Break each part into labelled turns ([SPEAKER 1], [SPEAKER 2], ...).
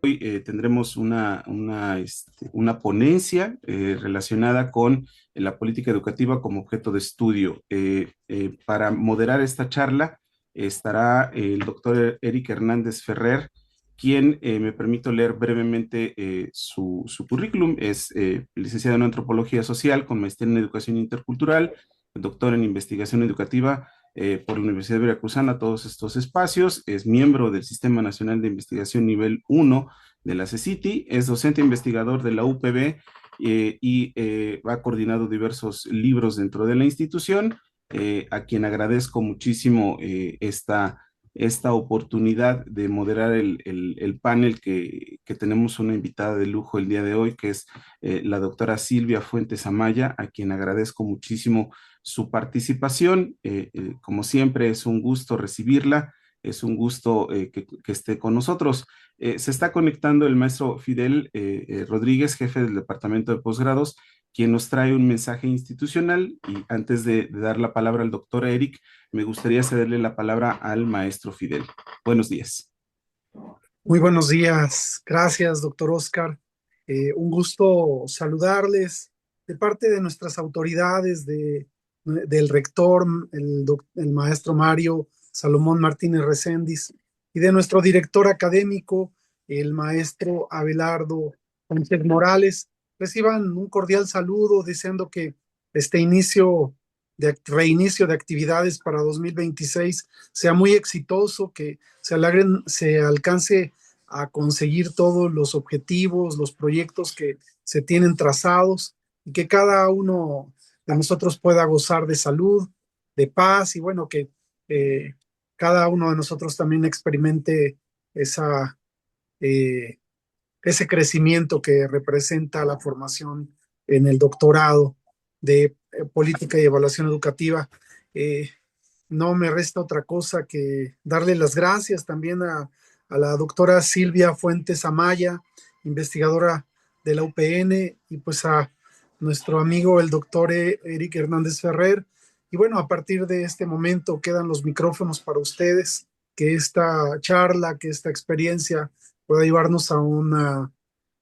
[SPEAKER 1] hoy tendremos una ponencia relacionada con la política educativa como objeto de estudio. Para moderar esta charla estará el doctor Eric Hernández Ferrer, quien me permito leer brevemente su currículum. Es licenciado en Antropología Social con maestría en Educación Intercultural, doctor en Investigación Educativa por la Universidad Veracruzana, todos estos espacios. Es miembro del Sistema Nacional de Investigación Nivel 1 de la CECITI, es docente investigador de la UPB ha coordinado diversos libros dentro de la institución, a quien agradezco muchísimo esta oportunidad de moderar el panel que tenemos una invitada de lujo el día de hoy, que es la doctora Silvia Fuentes Amaya, a quien agradezco muchísimo su participación. Como siempre, es un gusto recibirla, es un gusto que esté con nosotros. Se está conectando el maestro Fidel Rodríguez, jefe del Departamento de Posgrados, quien nos trae un mensaje institucional. Y antes de dar la palabra al doctor Eric, me gustaría cederle la palabra al maestro Fidel. Buenos días.
[SPEAKER 2] Muy buenos días. Gracias, doctor Oscar. Un gusto saludarles de parte de nuestras autoridades, del rector, el maestro Mario Salomón Martínez Recendis, y de nuestro director académico, el maestro Abelardo Sánchez Morales. Reciban un cordial saludo, deseando que este reinicio de actividades para 2026 sea muy exitoso, que se alcance a conseguir todos los objetivos, los proyectos que se tienen trazados, y que cada uno de nosotros pueda gozar de salud, de paz, y bueno, que eh, cada uno de nosotros también experimente esa, eh, ese crecimiento que representa la formación en el doctorado de política y evaluación educativa. Eh, no me resta otra cosa que darle las gracias también a la doctora Silvia Fuentes Amaya, investigadora de la UPN, y pues a nuestro amigo el doctor Eric Hernández Ferrer. Y bueno, a partir de este momento quedan los micrófonos para ustedes, que esta charla, que esta experiencia pueda llevarnos a una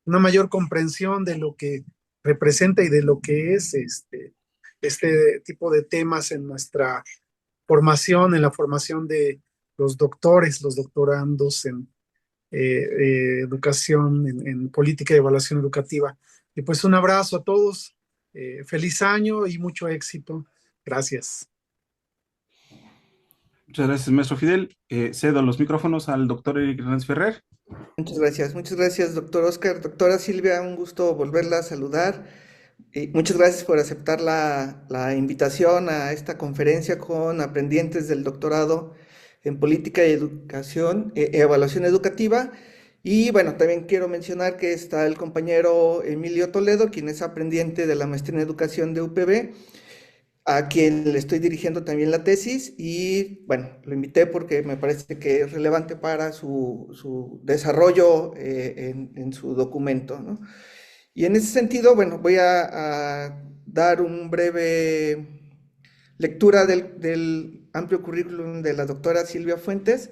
[SPEAKER 2] mayor comprensión de lo que representa y de lo que es este tipo de temas en nuestra formación, en la formación de los doctores, los doctorandos en educación, en política y evaluación educativa. Y pues un abrazo a todos, feliz año y mucho éxito. Gracias.
[SPEAKER 1] Muchas gracias, maestro Fidel. Cedo los micrófonos al doctor Eric Hernández Ferrer.
[SPEAKER 3] Muchas gracias, doctor Oscar. Doctora Silvia, un gusto volverla a saludar. Y muchas gracias por aceptar la invitación a esta conferencia con aprendientes del doctorado en política y educación, evaluación educativa. Y bueno, también quiero mencionar que está el compañero Emilio Toledo, quien es aprendiente de la maestría en educación de UPB, a quien le estoy dirigiendo también la tesis. Y bueno, lo invité porque me parece que es relevante para su desarrollo en su documento, ¿no? Y en ese sentido, bueno, voy a dar un breve lectura del amplio currículum de la doctora Silvia Fuentes.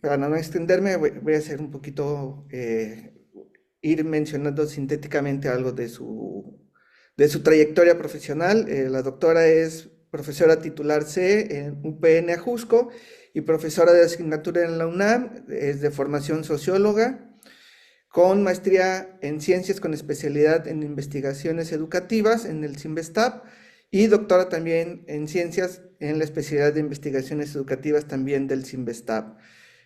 [SPEAKER 3] Para no extenderme, voy a hacer un poquito, ir mencionando sintéticamente algo de su trayectoria profesional. La doctora es profesora titular C en UPN Ajusco y profesora de asignatura en la UNAM, es de formación socióloga, con maestría en ciencias con especialidad en investigaciones educativas en el CIMBESTAB, y doctora también en ciencias en la especialidad de investigaciones educativas también del CIMBESTAB.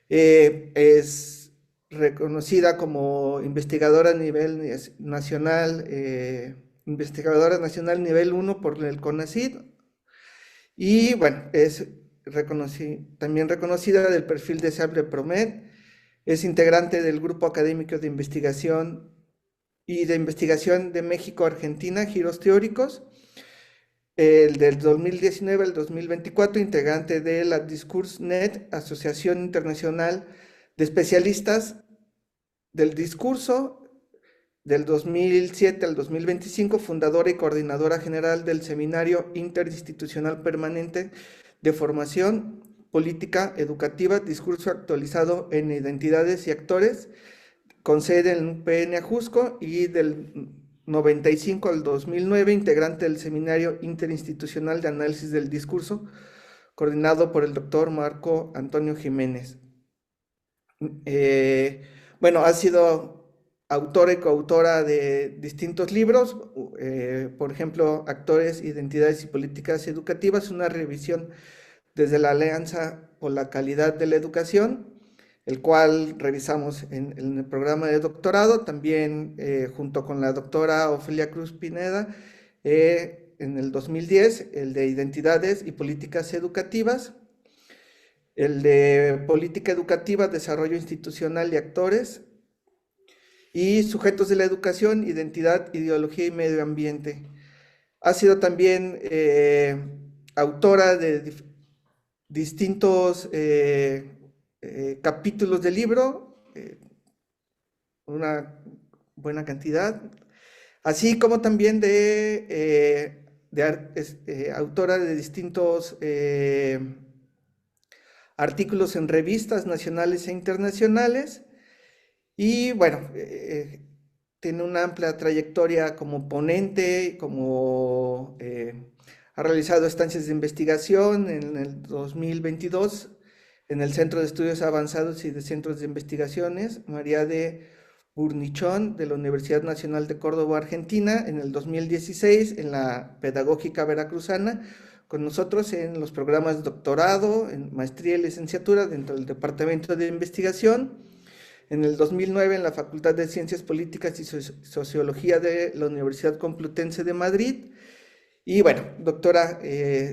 [SPEAKER 3] Es reconocida como investigadora a nivel nacional, investigadora nacional nivel 1 por el CONACYT, y bueno, es también reconocida del perfil deseable PROMED. Es integrante del Grupo Académico de Investigación de México-Argentina, Giros Teóricos, el del 2019 al 2024, integrante de la DiscurseNet, Asociación Internacional de Especialistas del Discurso, del 2007 al 2025, fundadora y coordinadora general del Seminario Interinstitucional Permanente de Formación Política Educativa, Discurso Actualizado en Identidades y Actores, con sede en PN Ajusco, y del 95 al 2009, integrante del Seminario Interinstitucional de Análisis del Discurso, coordinado por el doctor Marco Antonio Jiménez. Eh, bueno, ha sido autora y coautora de distintos libros, por ejemplo, Actores, Identidades y Políticas Educativas, una revisión desde la Alianza por la Calidad de la Educación, el cual revisamos en el programa de doctorado, también junto con la doctora Ofelia Cruz Pineda, en el 2010, el de Identidades y Políticas Educativas, el de Política Educativa, Desarrollo Institucional y Actores, y Sujetos de la Educación, Identidad, Ideología y Medio Ambiente. Ha sido también autora de distintos capítulos del libro, una buena cantidad, así como también autora de distintos artículos en revistas nacionales e internacionales, y bueno, tiene una amplia trayectoria como ponente, ha realizado estancias de investigación en el 2022 en el Centro de Estudios Avanzados y de Centros de Investigaciones María de Burnichón de la Universidad Nacional de Córdoba, Argentina, en el 2016 en la Pedagógica Veracruzana, con nosotros en los programas de doctorado, en maestría y licenciatura dentro del Departamento de Investigación, en el 2009 en la Facultad de Ciencias Políticas y Sociología de la Universidad Complutense de Madrid. Y bueno, doctora,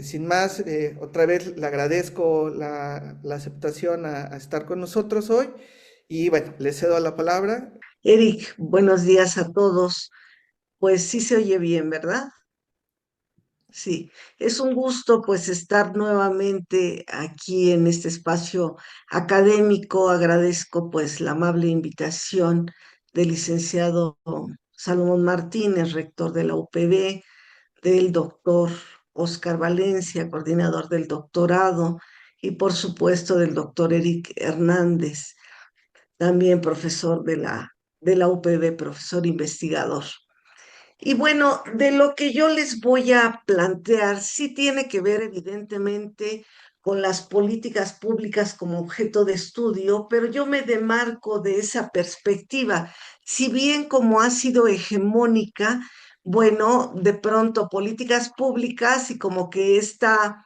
[SPEAKER 3] sin más, otra vez le agradezco la aceptación a estar con nosotros hoy, y bueno, le cedo la palabra.
[SPEAKER 4] Eric, buenos días a todos. Pues sí se oye bien, ¿verdad? Sí, es un gusto pues estar nuevamente aquí en este espacio académico. Agradezco pues la amable invitación del licenciado Salomón Martínez, rector de la UPB, del doctor Óscar Valencia, coordinador del doctorado, y por supuesto del doctor Eric Hernández, también profesor de la UPB, profesor investigador. Y bueno, de lo que yo les voy a plantear, sí tiene que ver evidentemente con las políticas públicas como objeto de estudio, pero yo me demarco de esa perspectiva. Si bien como ha sido hegemónica, bueno, de pronto políticas públicas y como que esta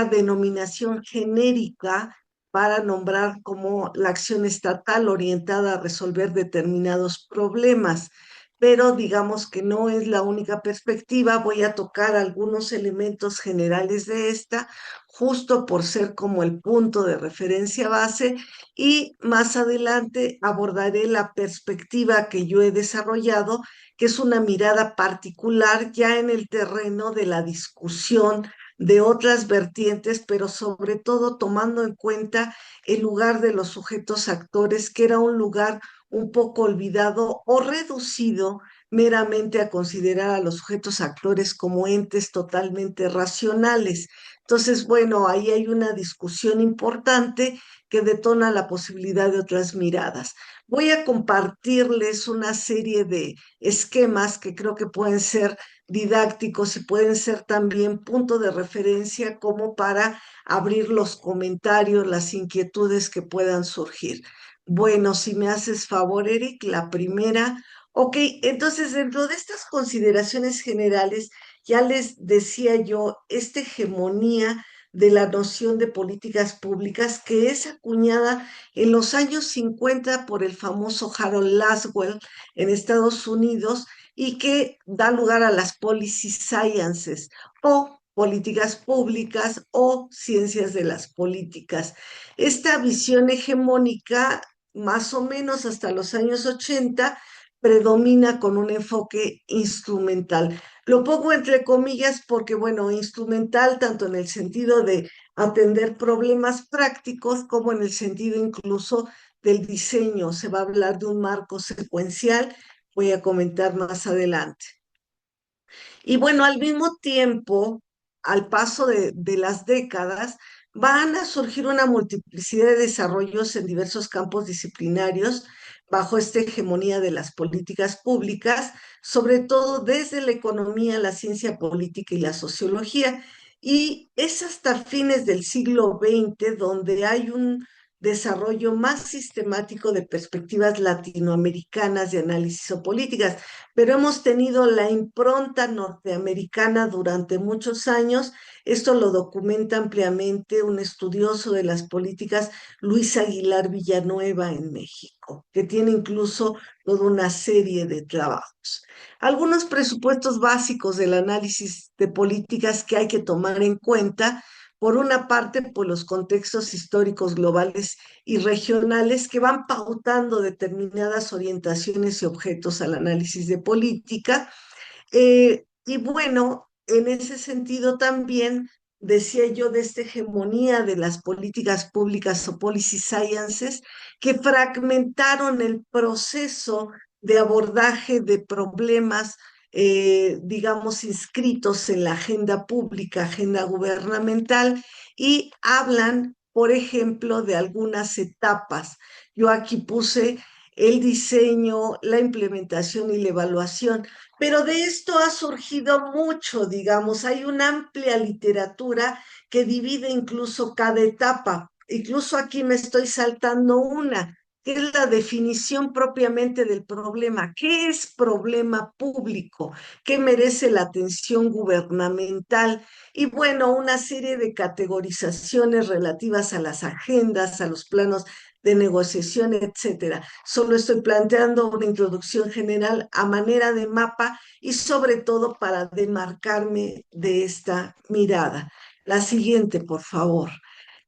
[SPEAKER 4] denominación genérica para nombrar como la acción estatal orientada a resolver determinados problemas, pero digamos que no es la única perspectiva. Voy a tocar algunos elementos generales de esta, justo por ser como el punto de referencia base, y más adelante abordaré la perspectiva que yo he desarrollado, que es una mirada particular ya en el terreno de la discusión de otras vertientes, pero sobre todo tomando en cuenta el lugar de los sujetos actores, que era un lugar un poco olvidado o reducido meramente a considerar a los sujetos actores como entes totalmente racionales. Entonces, bueno, ahí hay una discusión importante que detona la posibilidad de otras miradas. Voy a compartirles una serie de esquemas que creo que pueden ser didácticos y pueden ser también punto de referencia como para abrir los comentarios, las inquietudes que puedan surgir. Bueno, si me haces favor, Eric, la primera. Ok, entonces dentro de estas consideraciones generales, ya les decía yo, esta hegemonía de la noción de políticas públicas que es acuñada en los años 50 por el famoso Harold Laswell en Estados Unidos, y que da lugar a las policy sciences o políticas públicas o ciencias de las políticas. Esta visión hegemónica, más o menos hasta los años 80, predomina con un enfoque instrumental. Lo pongo entre comillas porque, bueno, instrumental tanto en el sentido de atender problemas prácticos como en el sentido incluso del diseño. Se va a hablar de un marco secuencial, voy a comentar más adelante. Y bueno, al mismo tiempo, al paso de las décadas, van a surgir una multiplicidad de desarrollos en diversos campos disciplinarios, bajo esta hegemonía de las políticas públicas, sobre todo desde la economía, la ciencia política y la sociología. Y es hasta fines del siglo XX donde hay un desarrollo más sistemático de perspectivas latinoamericanas de análisis o políticas, pero hemos tenido la impronta norteamericana durante muchos años. Esto lo documenta ampliamente un estudioso de las políticas, Luis Aguilar Villanueva, en México, que tiene incluso toda una serie de trabajos. Algunos presupuestos básicos del análisis de políticas que hay que tomar en cuenta: por una parte, pues los contextos históricos globales y regionales que van pautando determinadas orientaciones y objetos al análisis de política. Y bueno, en ese sentido también decía yo de esta hegemonía de las políticas públicas o policy sciences que fragmentaron el proceso de abordaje de problemas, digamos, inscritos en la agenda pública, agenda gubernamental, y hablan, por ejemplo, de algunas etapas. Yo aquí puse el diseño, la implementación y la evaluación. Pero de esto ha surgido mucho, digamos, hay una amplia literatura que divide incluso cada etapa. Incluso aquí me estoy saltando una, que es la definición propiamente del problema. ¿Qué es problema público? ¿Qué merece la atención gubernamental? Y bueno, una serie de categorizaciones relativas a las agendas, a los planos de negociación, etcétera. Solo estoy planteando una introducción general a manera de mapa y sobre todo para demarcarme de esta mirada. La siguiente, por favor.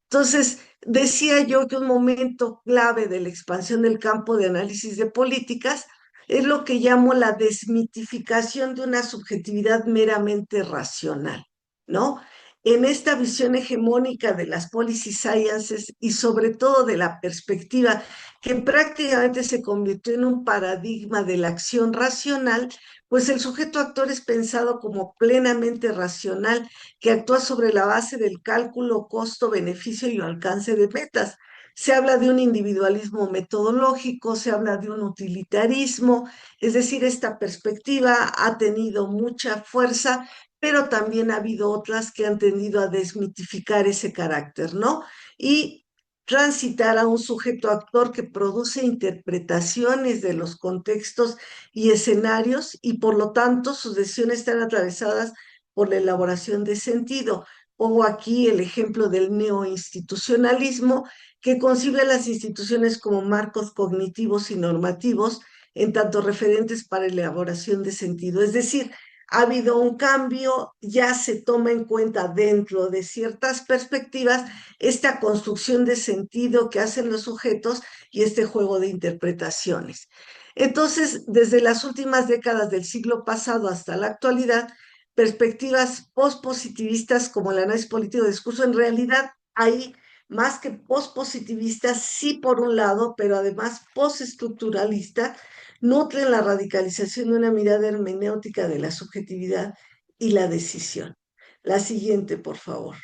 [SPEAKER 4] Entonces, decía yo que un momento clave de la expansión del campo de análisis de políticas es lo que llamo la desmitificación de una subjetividad meramente racional, ¿no? En esta visión hegemónica de las policy sciences y sobre todo de la perspectiva que prácticamente se convirtió en un paradigma de la acción racional, pues el sujeto actor es pensado como plenamente racional, que actúa sobre la base del cálculo costo-beneficio y alcance de metas. Se habla de un individualismo metodológico, se habla de un utilitarismo, es decir, esta perspectiva ha tenido mucha fuerza, pero también ha habido otras que han tendido a desmitificar ese carácter, ¿no? Y transitar a un sujeto actor que produce interpretaciones de los contextos y escenarios, y por lo tanto sus decisiones están atravesadas por la elaboración de sentido. Pongo aquí el ejemplo del neoinstitucionalismo, que concibe a las instituciones como marcos cognitivos y normativos, en tanto referentes para la elaboración de sentido. Es decir, ha habido un cambio, ya se toma en cuenta dentro de ciertas perspectivas esta construcción de sentido que hacen los sujetos y este juego de interpretaciones. Entonces, desde las últimas décadas del siglo pasado hasta la actualidad, perspectivas postpositivistas como el análisis político de discurso, en realidad hay más que postpositivistas, sí por un lado, pero además postestructuralistas, nutren la radicalización de una mirada hermenéutica de la subjetividad y la decisión. La siguiente, por favor.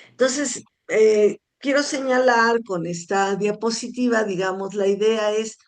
[SPEAKER 4] Entonces, quiero señalar con esta diapositiva, digamos, la idea es,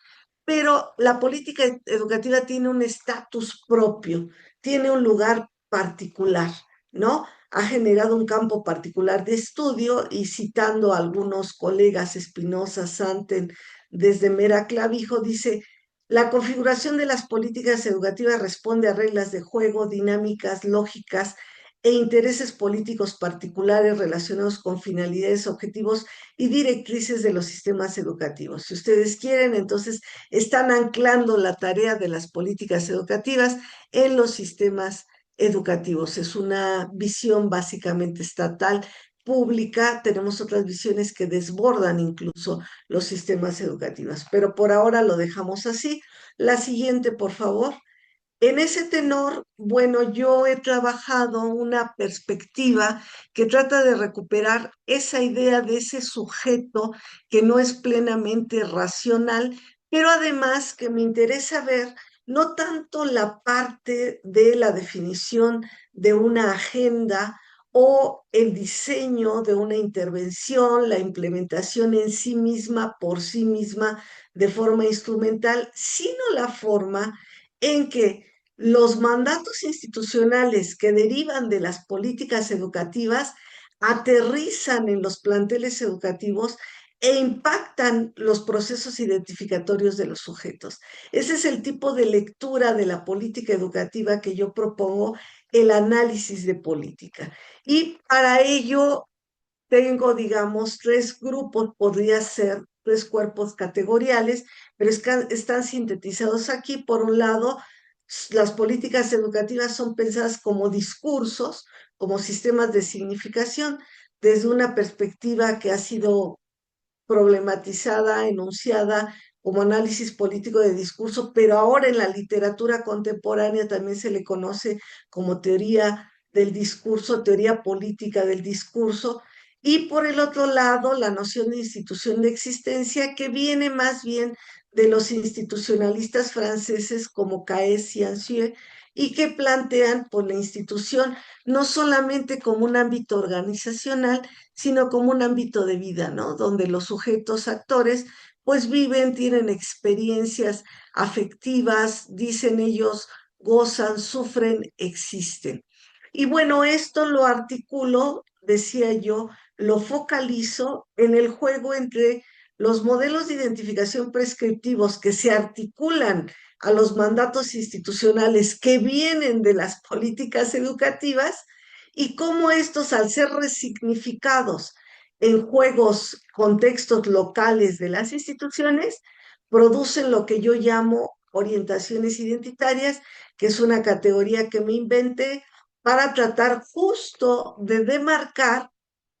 [SPEAKER 4] pero la política educativa tiene un estatus propio, tiene un lugar particular, ¿no? Ha generado un campo particular de estudio, y citando a algunos colegas, Espinosa, Santen, desde Mera Clavijo, dice: la configuración de las políticas educativas responde a reglas de juego, dinámicas, lógicas e intereses políticos particulares relacionados con finalidades, objetivos y directrices de los sistemas educativos. Si ustedes quieren, entonces están anclando la tarea de las políticas educativas en los sistemas educativos. Es una visión básicamente estatal, pública. Tenemos otras visiones que desbordan incluso los sistemas educativos, pero por ahora lo dejamos así. La siguiente, por favor. En ese tenor, bueno, yo he trabajado una perspectiva que trata de recuperar esa idea de ese sujeto que no es plenamente racional, pero además que me interesa ver no tanto la parte de la definición de una agenda o el diseño de una intervención, la implementación en sí misma, por sí misma, de forma instrumental, sino la forma en que los mandatos institucionales que derivan de las políticas educativas aterrizan en los planteles educativos e impactan los procesos identificatorios de los sujetos. Ese es el tipo de lectura de la política educativa que yo propongo, el análisis de política. Y para ello tengo, digamos, tres grupos, podría ser tres cuerpos categoriales, pero están sintetizados aquí. Por un lado, las políticas educativas son pensadas como discursos, como sistemas de significación, desde una perspectiva que ha sido problematizada, enunciada como análisis político de discurso, pero ahora en la literatura contemporánea también se le conoce como teoría del discurso, teoría política del discurso. Y por el otro lado, la noción de institución de existencia, que viene más bien de los institucionalistas franceses como Caes y Ancieux, y que plantean por la institución no solamente como un ámbito organizacional, sino como un ámbito de vida, ¿no? Donde los sujetos actores pues viven, tienen experiencias afectivas, dicen ellos, gozan, sufren, existen. Y bueno, esto lo articulo, decía yo, lo focalizo en el juego entre los modelos de identificación prescriptivos que se articulan a los mandatos institucionales que vienen de las políticas educativas y cómo estos, al ser resignificados en juegos, contextos locales de las instituciones, producen lo que yo llamo orientaciones identitarias, que es una categoría que me inventé para tratar justo de demarcar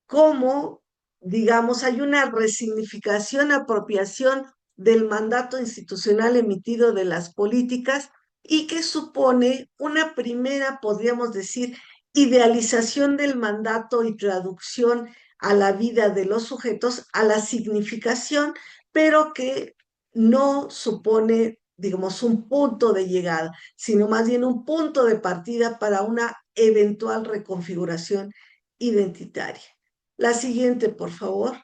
[SPEAKER 4] cómo, digamos, hay una resignificación, apropiación del mandato institucional emitido de las políticas y que supone una primera, podríamos decir, idealización del mandato y traducción a la vida de los sujetos, a la significación, pero que no supone, digamos, un punto de llegada, sino más bien un punto de partida para una eventual reconfiguración identitaria. La siguiente, por favor.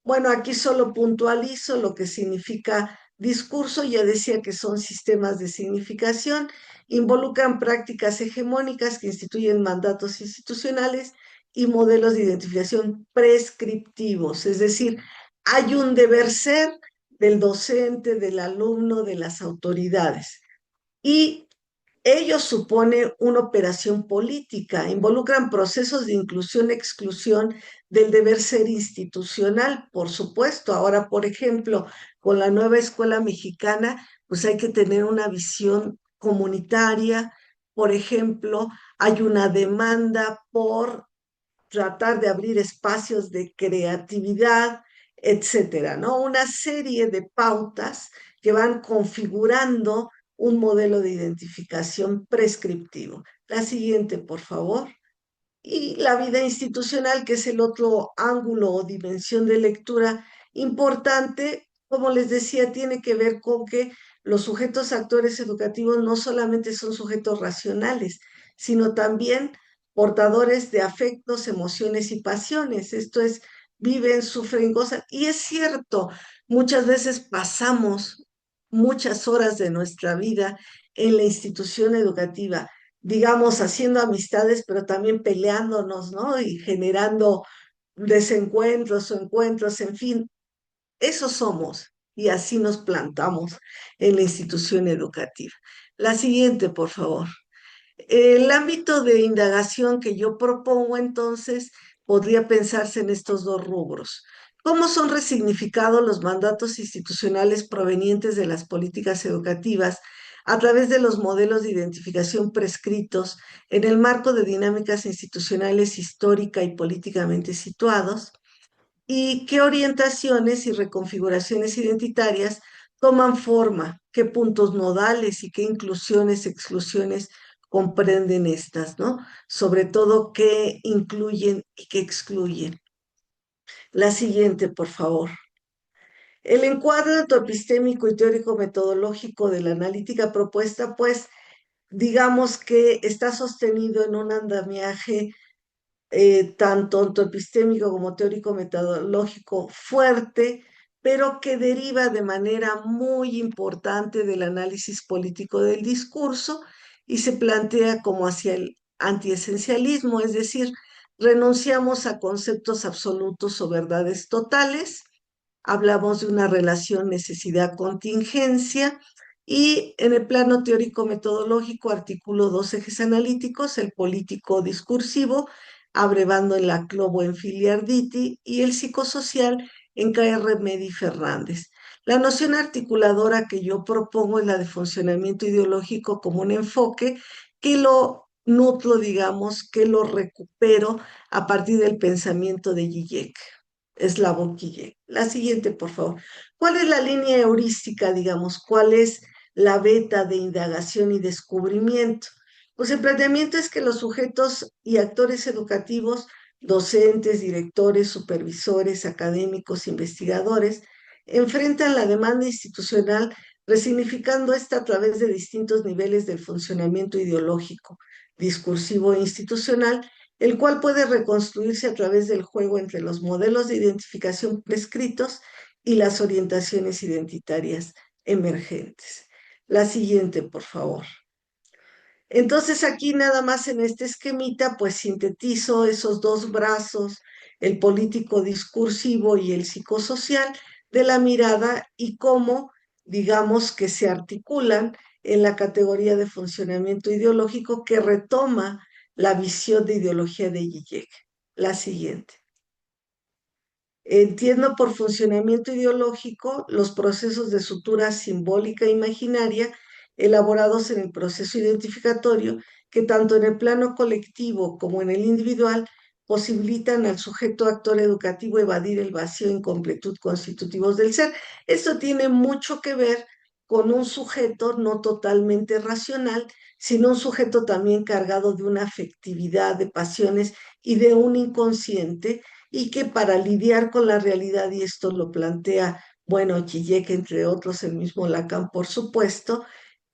[SPEAKER 4] Bueno, aquí solo puntualizo lo que significa discurso. Ya decía que son sistemas de significación, involucran prácticas hegemónicas que instituyen mandatos institucionales y modelos de identificación prescriptivos, es decir, hay un deber ser del docente, del alumno, de las autoridades. Y ello supone una operación política, involucran procesos de inclusión-exclusión del deber ser institucional, por supuesto. Ahora, por ejemplo, con la nueva escuela mexicana, pues hay que tener una visión comunitaria. Por ejemplo, hay una demanda por tratar de abrir espacios de creatividad, etcétera, ¿no? Una serie de pautas que van configurando un modelo de identificación prescriptivo. La siguiente, por favor. Y la vida institucional, que es el otro ángulo o dimensión de lectura importante, como les decía, tiene que ver con que los sujetos actores educativos no solamente son sujetos racionales, sino también portadores de afectos, emociones y pasiones. Esto es, viven, sufren, gozan. Y es cierto, muchas veces pasamos muchas horas de nuestra vida en la institución educativa, digamos, haciendo amistades, pero también peleándonos, ¿no? Y generando desencuentros o encuentros, en fin, eso somos y así nos plantamos en la institución educativa. La siguiente, por favor. El ámbito de indagación que yo propongo entonces podría pensarse en estos dos rubros. ¿Cómo son resignificados los mandatos institucionales provenientes de las políticas educativas a través de los modelos de identificación prescritos en el marco de dinámicas institucionales histórica y políticamente situados? ¿Y qué orientaciones y reconfiguraciones identitarias toman forma? ¿Qué puntos nodales y qué inclusiones, exclusiones comprenden estas, ¿no? Sobre todo, qué incluyen y qué excluyen. La siguiente, por favor. El encuadre epistémico y teórico-metodológico de la analítica propuesta, pues, digamos que está sostenido en un andamiaje tanto ontoepistémico como teórico-metodológico fuerte, pero que deriva de manera muy importante del análisis político del discurso y se plantea como hacia el antiesencialismo, es decir, renunciamos a conceptos absolutos o verdades totales, hablamos de una relación necesidad-contingencia y en el plano teórico-metodológico articulo dos ejes analíticos, el político-discursivo, abrevando en la Clobo en Filiarditi, y el psicosocial en K.R. Medi Fernández. La noción articuladora que yo propongo es la de funcionamiento ideológico como un enfoque que lo nutro, digamos, que lo recupero a partir del pensamiento de Zizek. Slavoj Zizek. La siguiente, por favor. ¿Cuál es la línea heurística, digamos? ¿Cuál es la beta de indagación y descubrimiento? Pues el planteamiento es que los sujetos y actores educativos, docentes, directores, supervisores, académicos, investigadores, enfrentan la demanda institucional resignificando esta a través de distintos niveles del funcionamiento ideológico, discursivo e institucional, el cual puede reconstruirse a través del juego entre los modelos de identificación prescritos y las orientaciones identitarias emergentes. La siguiente, por favor. Entonces aquí nada más en este esquemita pues sintetizo esos dos brazos, el político discursivo y el psicosocial de la mirada y cómo digamos que se articulan en la categoría de funcionamiento ideológico que retoma la visión de ideología de Zizek. La siguiente. Entiendo por funcionamiento ideológico los procesos de sutura simbólica e imaginaria elaborados en el proceso identificatorio que tanto en el plano colectivo como en el individual posibilitan al sujeto actor educativo evadir el vacío e incompletud constitutivos del ser. Esto tiene mucho que ver con un sujeto no totalmente racional, sino un sujeto también cargado de una afectividad, de pasiones y de un inconsciente y que para lidiar con la realidad, y esto lo plantea, bueno, Zizek, entre otros, el mismo Lacan, por supuesto,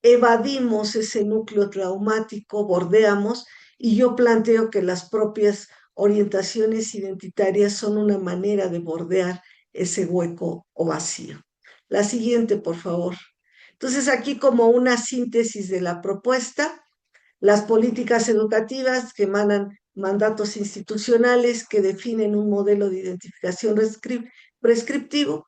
[SPEAKER 4] evadimos ese núcleo traumático, bordeamos, y yo planteo que las propias orientaciones identitarias son una manera de bordear ese hueco o vacío. La siguiente, por favor. Entonces, aquí como una síntesis de la propuesta, las políticas educativas que emanan mandatos institucionales que definen un modelo de identificación prescriptivo,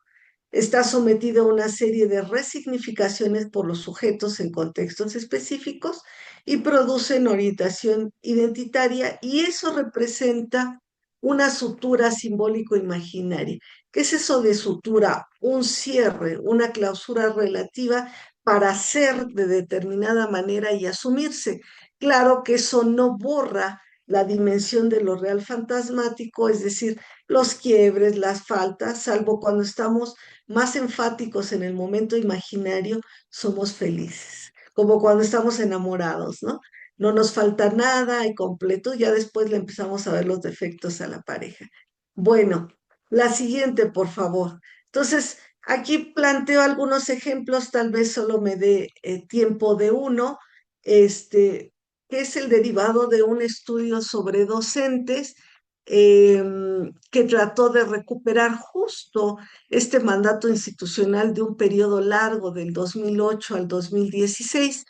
[SPEAKER 4] está sometido a una serie de resignificaciones por los sujetos en contextos específicos y producen orientación identitaria y eso representa una sutura simbólico-imaginaria. ¿Qué es eso de sutura? Un cierre, una clausura relativa para ser de determinada manera y asumirse. Claro que eso no borra la dimensión de lo real fantasmático, es decir, los quiebres, las faltas, salvo cuando estamos más enfáticos en el momento imaginario, somos felices, como cuando estamos enamorados, ¿no? No nos falta nada, hay completo, ya después le empezamos a ver los defectos a la pareja. Bueno, la siguiente, por favor. Entonces, aquí planteo algunos ejemplos, tal vez solo me dé tiempo de uno, que es el derivado de un estudio sobre docentes que trató de recuperar justo este mandato institucional de un periodo largo del 2008 al 2016.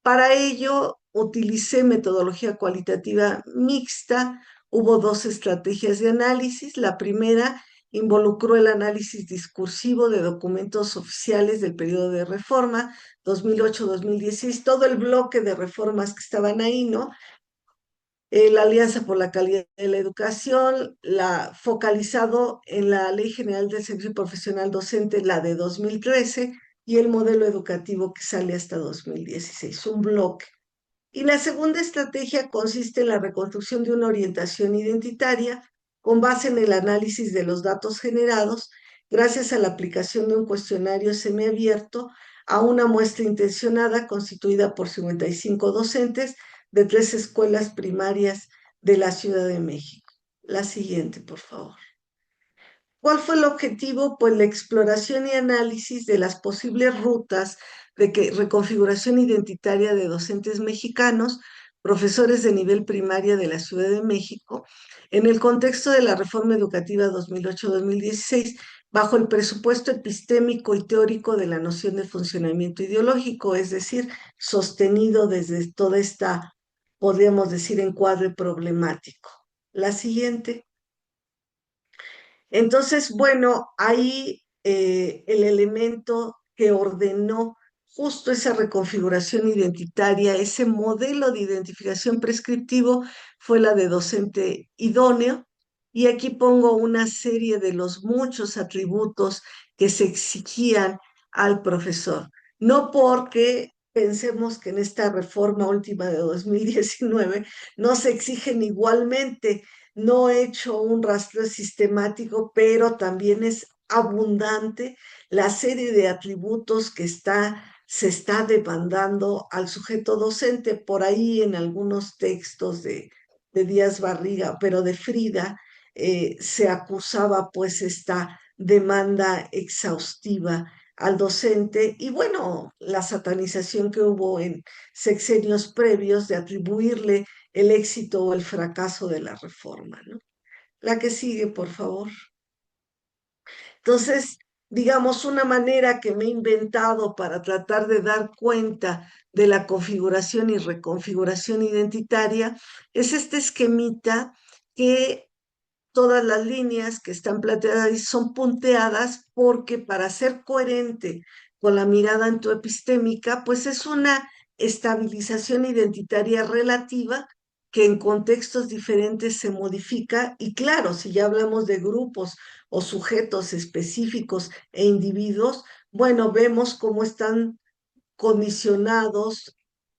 [SPEAKER 4] Para ello, utilicé metodología cualitativa mixta. Hubo dos estrategias de análisis. La primera involucró el análisis discursivo de documentos oficiales del periodo de reforma 2008-2016, todo el bloque de reformas que estaban ahí, ¿no? La Alianza por la Calidad de la Educación, focalizado en la Ley General del Servicio Profesional Docente, la de 2013, y el modelo educativo que sale hasta 2016, un bloque. Y la segunda estrategia consiste en la reconstrucción de una orientación identitaria con base en el análisis de los datos generados gracias a la aplicación de un cuestionario semiabierto a una muestra intencionada constituida por 55 docentes de 3 escuelas primarias de la Ciudad de México. La siguiente, por favor. ¿Cuál fue el objetivo? Pues la exploración y análisis de las posibles rutas de reconfiguración identitaria de docentes mexicanos profesores de nivel primaria de la Ciudad de México, en el contexto de la reforma educativa 2008-2016, bajo el presupuesto epistémico y teórico de la noción de funcionamiento ideológico, es decir, sostenido desde toda esta, podríamos decir, encuadre problemático. La siguiente. Entonces, bueno, ahí el elemento que ordenó justo esa reconfiguración identitaria, ese modelo de identificación prescriptivo, fue la de docente idóneo. Y aquí pongo una serie de los muchos atributos que se exigían al profesor. No porque pensemos que en esta reforma última de 2019 no se exigen igualmente. No he hecho un rastreo sistemático, pero también es abundante la serie de atributos que se está demandando al sujeto docente. Por ahí en algunos textos de Díaz Barriga, pero de Frida, se acusaba pues esta demanda exhaustiva al docente y bueno, la satanización que hubo en sexenios previos de atribuirle el éxito o el fracaso de la reforma, ¿no? La que sigue, por favor. Entonces, digamos, una manera que me he inventado para tratar de dar cuenta de la configuración y reconfiguración identitaria es este esquemita que todas las líneas que están plateadas ahí son punteadas porque para ser coherente con la mirada antoepistémica, pues es una estabilización identitaria relativa que en contextos diferentes se modifica y claro, si ya hablamos de grupos o sujetos específicos e individuos, bueno, vemos cómo están condicionados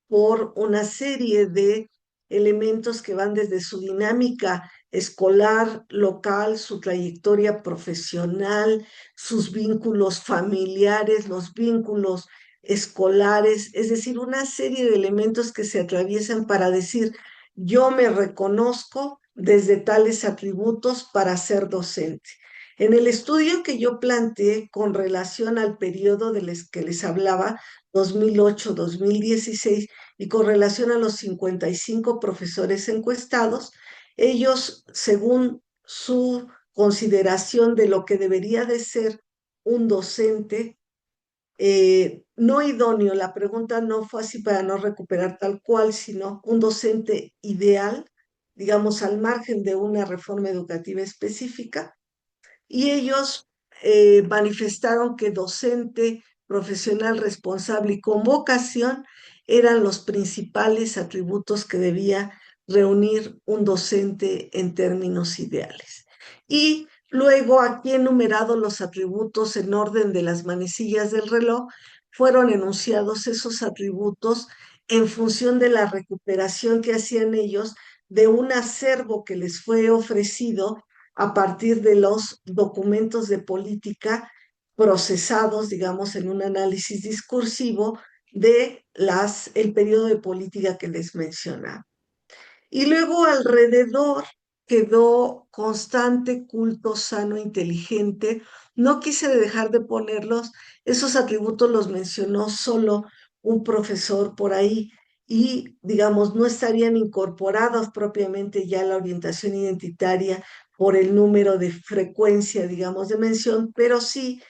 [SPEAKER 4] por una serie de elementos que van desde su dinámica escolar, local, su trayectoria profesional, sus vínculos familiares, los vínculos escolares, es decir, una serie de elementos que se atraviesan para decir, yo me reconozco desde tales atributos para ser docente. En el estudio que yo planteé con relación al periodo que les hablaba, 2008-2016, y con relación a los 55 profesores encuestados, ellos, según su consideración de lo que debería de ser un docente no idóneo, la pregunta no fue así para no recuperar tal cual, sino un docente ideal, digamos, al margen de una reforma educativa específica, y ellos manifestaron que docente, profesional responsable y con vocación eran los principales atributos que debía reunir un docente en términos ideales. Y luego aquí enumerado los atributos en orden de las manecillas del reloj, fueron enunciados esos atributos en función de la recuperación que hacían ellos de un acervo que les fue ofrecido a partir de los documentos de política procesados, digamos, en un análisis discursivo de el periodo de política que les mencionaba. Y luego alrededor quedó constante, culto, sano, inteligente. No quise dejar de ponerlos, esos atributos los mencionó solo un profesor por ahí y, digamos, no estarían incorporados propiamente ya a la orientación identitaria por el número de frecuencia, digamos, de mención, pero sí,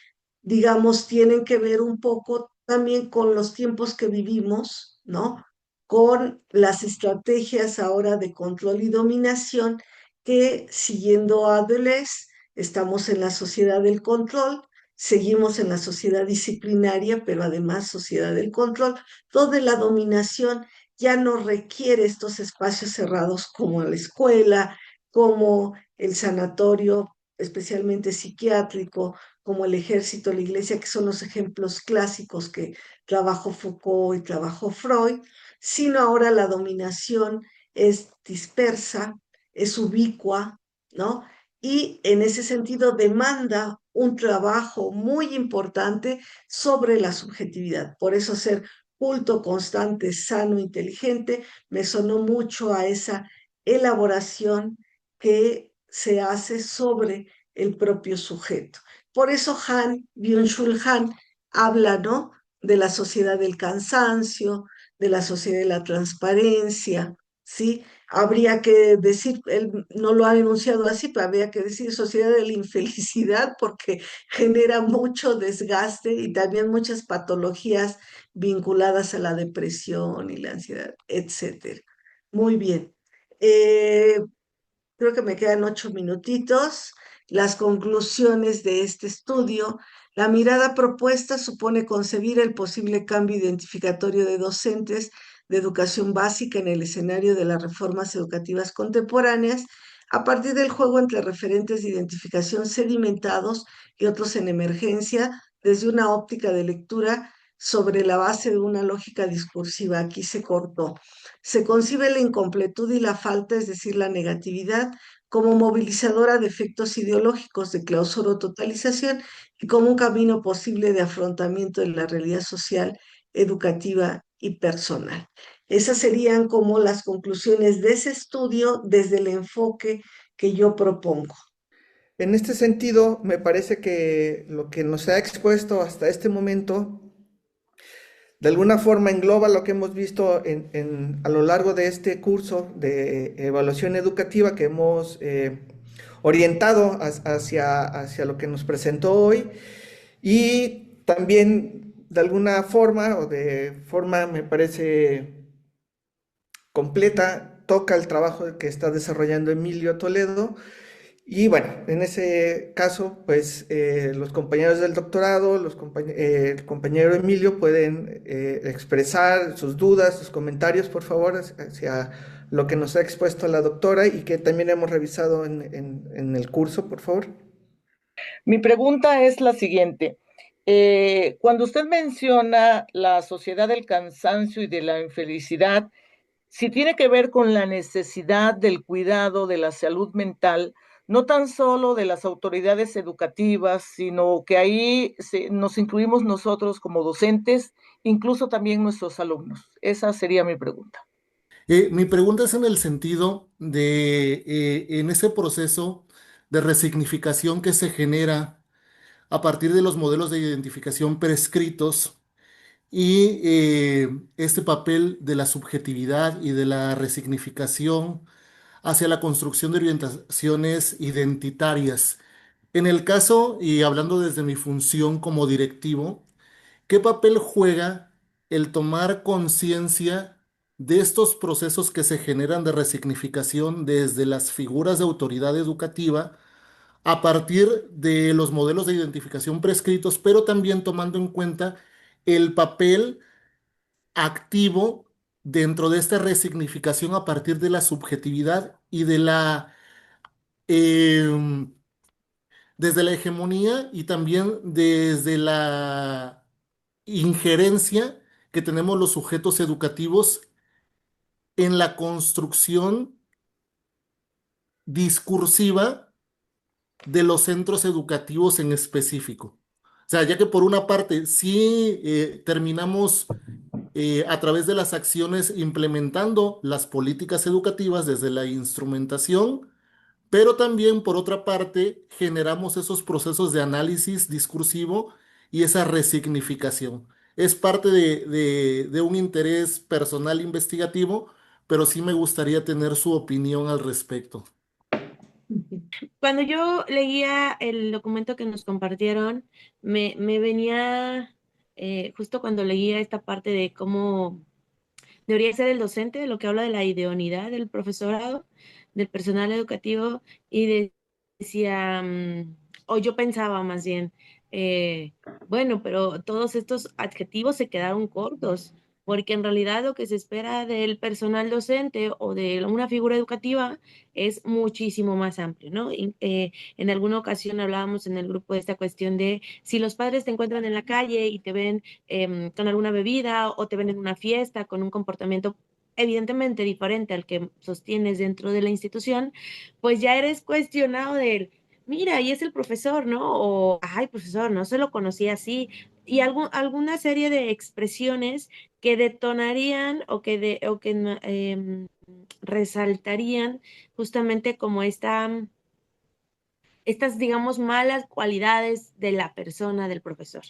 [SPEAKER 4] digamos, tienen que ver un poco también con los tiempos que vivimos, ¿no? Con las estrategias ahora de control y dominación que, siguiendo a Deleuze, estamos en la sociedad del control, seguimos en la sociedad disciplinaria, pero además sociedad del control, donde la dominación ya no requiere estos espacios cerrados como la escuela, como el sanatorio, especialmente psiquiátrico, como el ejército, la iglesia, que son los ejemplos clásicos que trabajó Foucault y trabajó Freud, sino ahora la dominación es dispersa, es ubicua, ¿no? Y en ese sentido demanda un trabajo muy importante sobre la subjetividad. Por eso ser culto, constante, sano, inteligente, me sonó mucho a esa elaboración que se hace sobre el propio sujeto. Por eso Byung-Chul Han habla, ¿no?, de la sociedad del cansancio, de la sociedad de la transparencia, ¿sí? Habría que decir, él no lo ha enunciado así, pero habría que decir sociedad de la infelicidad porque genera mucho desgaste y también muchas patologías vinculadas a la depresión y la ansiedad, etcétera. Muy bien. Eh, Creo que me quedan 8 minutitos. Las conclusiones de este estudio. La mirada propuesta supone concebir el posible cambio identificatorio de docentes de educación básica en el escenario de las reformas educativas contemporáneas a partir del juego entre referentes de identificación sedimentados y otros en emergencia desde una óptica de lectura sobre la base de una lógica discursiva. Aquí se cortó. Se concibe la incompletud y la falta, es decir, la negatividad, como movilizadora de efectos ideológicos de clausura o totalización y como un camino posible de afrontamiento de la realidad social, educativa y personal. Esas serían como las conclusiones de ese estudio desde el enfoque que yo propongo.
[SPEAKER 3] En este sentido, me parece que lo que nos ha expuesto hasta este momento, de alguna forma engloba lo que hemos visto a lo largo de este curso de evaluación educativa que hemos orientado hacia lo que nos presentó hoy y también de alguna forma o de forma me parece completa toca el trabajo que está desarrollando Emilio Toledo y bueno, en ese caso, pues los compañeros del doctorado, el compañero Emilio pueden expresar sus dudas, sus comentarios, por favor, hacia lo que nos ha expuesto la doctora y que también hemos revisado en el curso, por favor.
[SPEAKER 5] Mi pregunta es la siguiente. Cuando usted menciona la sociedad del cansancio y de la infelicidad, si tiene que ver con la necesidad del cuidado de la salud mental, no tan solo de las autoridades educativas, sino que ahí nos incluimos nosotros como docentes, incluso también nuestros alumnos. Esa sería mi pregunta.
[SPEAKER 6] Mi pregunta es en el sentido de, en ese proceso de resignificación que se genera a partir de los modelos de identificación prescritos y este papel de la subjetividad y de la resignificación hacia la construcción de orientaciones identitarias. En el caso, y hablando desde mi función como directivo, ¿qué papel juega el tomar conciencia de estos procesos que se generan de resignificación desde las figuras de autoridad educativa a partir de los modelos de identificación prescritos, pero también tomando en cuenta el papel activo dentro de esta resignificación a partir de la subjetividad y de em, desde la hegemonía y también desde la injerencia que tenemos los sujetos educativos en la construcción discursiva de los centros educativos en específico? O sea, ya que por una parte sí terminamos a través de las acciones implementando las políticas educativas desde la instrumentación, pero también por otra parte generamos esos procesos de análisis discursivo y esa resignificación. Es parte de un interés personal investigativo, pero sí me gustaría tener su opinión al respecto.
[SPEAKER 7] Cuando yo leía el documento que nos compartieron, me venía, justo cuando leía esta parte de cómo debería ser el docente, de lo que habla de la idoneidad del profesorado, del personal educativo, y decía, o yo pensaba más bien, eh, bueno, pero todos estos adjetivos se quedaron cortos, porque en realidad lo que se espera del personal docente o de una figura educativa es muchísimo más amplio, ¿no? En alguna ocasión hablábamos en el grupo de esta cuestión de si los padres te encuentran en la calle y te ven con alguna bebida o te ven en una fiesta con un comportamiento evidentemente diferente al que sostienes dentro de la institución, pues ya eres cuestionado de, mira, y es el profesor, ¿no? O, ay, profesor, no se lo conocía así. Y alguna serie de expresiones que detonarían o que resaltarían justamente como estas, digamos, malas cualidades de la persona, del profesor.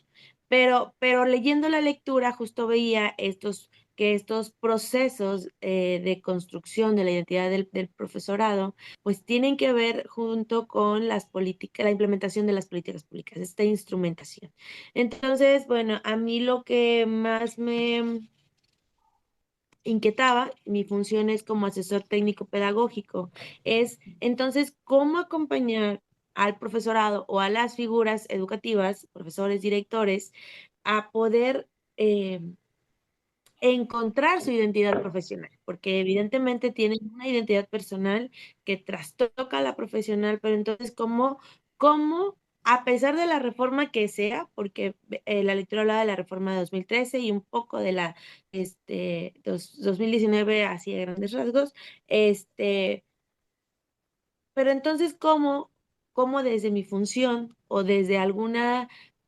[SPEAKER 7] Pero leyendo la lectura justo veía estos que estos procesos de construcción de la identidad del profesorado, pues tienen que ver junto con las políticas, la implementación de las políticas públicas, esta instrumentación. Entonces, bueno, a mí lo que más me inquietaba, mi función es como asesor técnico pedagógico, es entonces cómo acompañar al profesorado o a las figuras educativas, profesores, directores, a poder encontrar su identidad profesional, porque evidentemente tienen una identidad personal que trastoca a la profesional, pero entonces, ¿cómo, a pesar de la reforma que sea, porque la lectura hablaba de la reforma de 2013 y un poco de la 2019, así de grandes rasgos, pero entonces, ¿cómo desde mi función o desde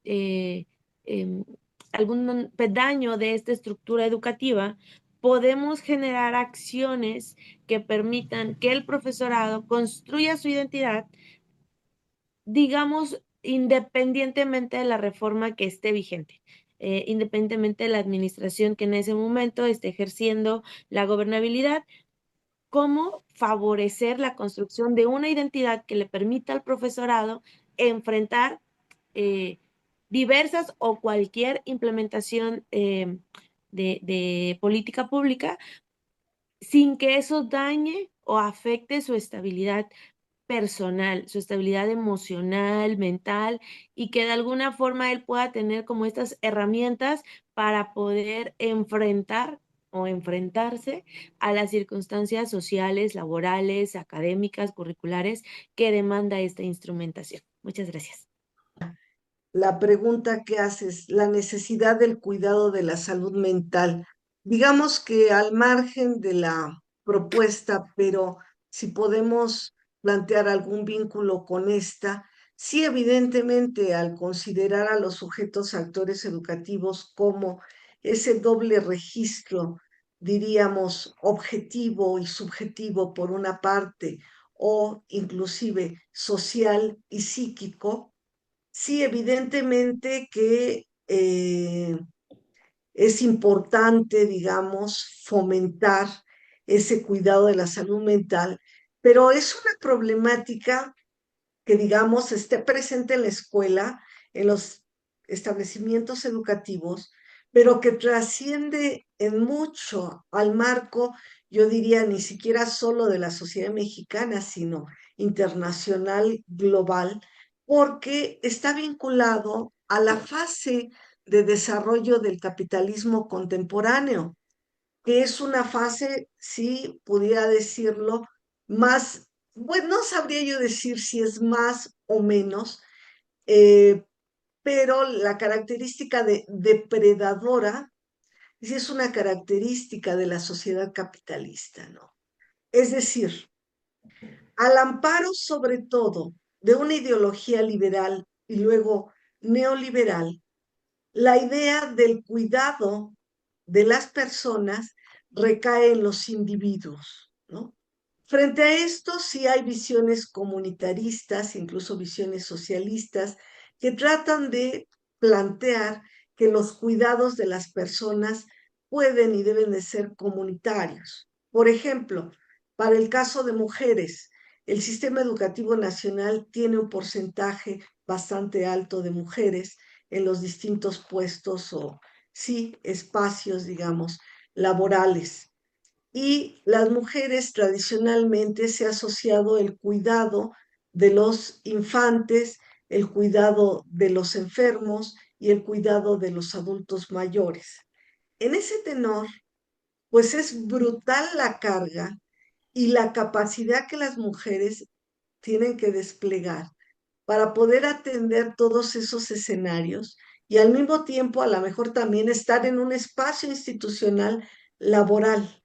[SPEAKER 7] eh, em, algún pedaño de esta estructura educativa podemos generar acciones que permitan que el profesorado construya su identidad, digamos, independientemente de la reforma que esté vigente? Independientemente de la administración que en ese momento esté ejerciendo la gobernabilidad, cómo favorecer la construcción de una identidad que le permita al profesorado enfrentar diversas o cualquier implementación de política pública sin que eso dañe o afecte su estabilidad personal, su estabilidad emocional, mental, y que de alguna forma él pueda tener como estas herramientas para poder enfrentar o enfrentarse a las circunstancias sociales, laborales, académicas, curriculares que demanda esta instrumentación. Muchas gracias.
[SPEAKER 4] La pregunta que haces, la necesidad del cuidado de la salud mental. Digamos que al margen de la propuesta, pero si podemos plantear algún vínculo con esta, sí, evidentemente, al considerar a los sujetos actores educativos como ese doble registro, diríamos, objetivo y subjetivo por una parte, o inclusive social y psíquico, sí, evidentemente que es importante, digamos, fomentar ese cuidado de la salud mental, pero es una problemática que, digamos, esté presente en la escuela, en los establecimientos educativos, pero que trasciende en mucho al marco, yo diría, ni siquiera solo de la sociedad mexicana, sino internacional, global, porque está vinculado a la fase de desarrollo del capitalismo contemporáneo, que es una fase, si pudiera decirlo, más, bueno, no sabría yo decir si es más o menos, eh, pero la característica de depredadora sí es una característica de la sociedad capitalista, ¿no? Es decir, al amparo sobre todo de una ideología liberal y luego neoliberal, la idea del cuidado de las personas recae en los individuos, ¿no? Frente a esto, sí hay visiones comunitaristas, incluso visiones socialistas, que tratan de plantear que los cuidados de las personas pueden y deben de ser comunitarios. Por ejemplo, para el caso de mujeres, el sistema educativo nacional tiene un porcentaje bastante alto de mujeres en los distintos puestos o, sí, espacios, digamos, laborales. Y las mujeres tradicionalmente se ha asociado el cuidado de los infantes, el cuidado de los enfermos y el cuidado de los adultos mayores. En ese tenor, pues es brutal la carga y la capacidad que las mujeres tienen que desplegar para poder atender todos esos escenarios y al mismo tiempo a lo mejor también estar en un espacio institucional laboral,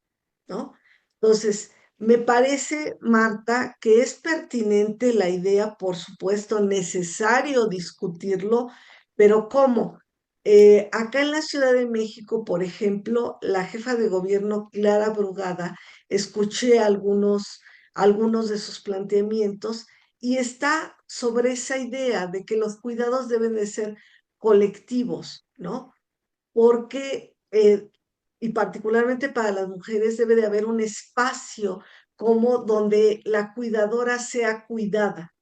[SPEAKER 4] ¿no? Entonces, me parece, Marta, que es pertinente la idea, por supuesto, necesario discutirlo, pero ¿cómo? Acá en la Ciudad de México, por ejemplo, la jefa de gobierno, Clara Brugada, escuché algunos de sus planteamientos y está sobre esa idea de que los cuidados deben de ser colectivos, ¿no? Porque y particularmente para las mujeres debe de haber un espacio como donde la cuidadora sea cuidada,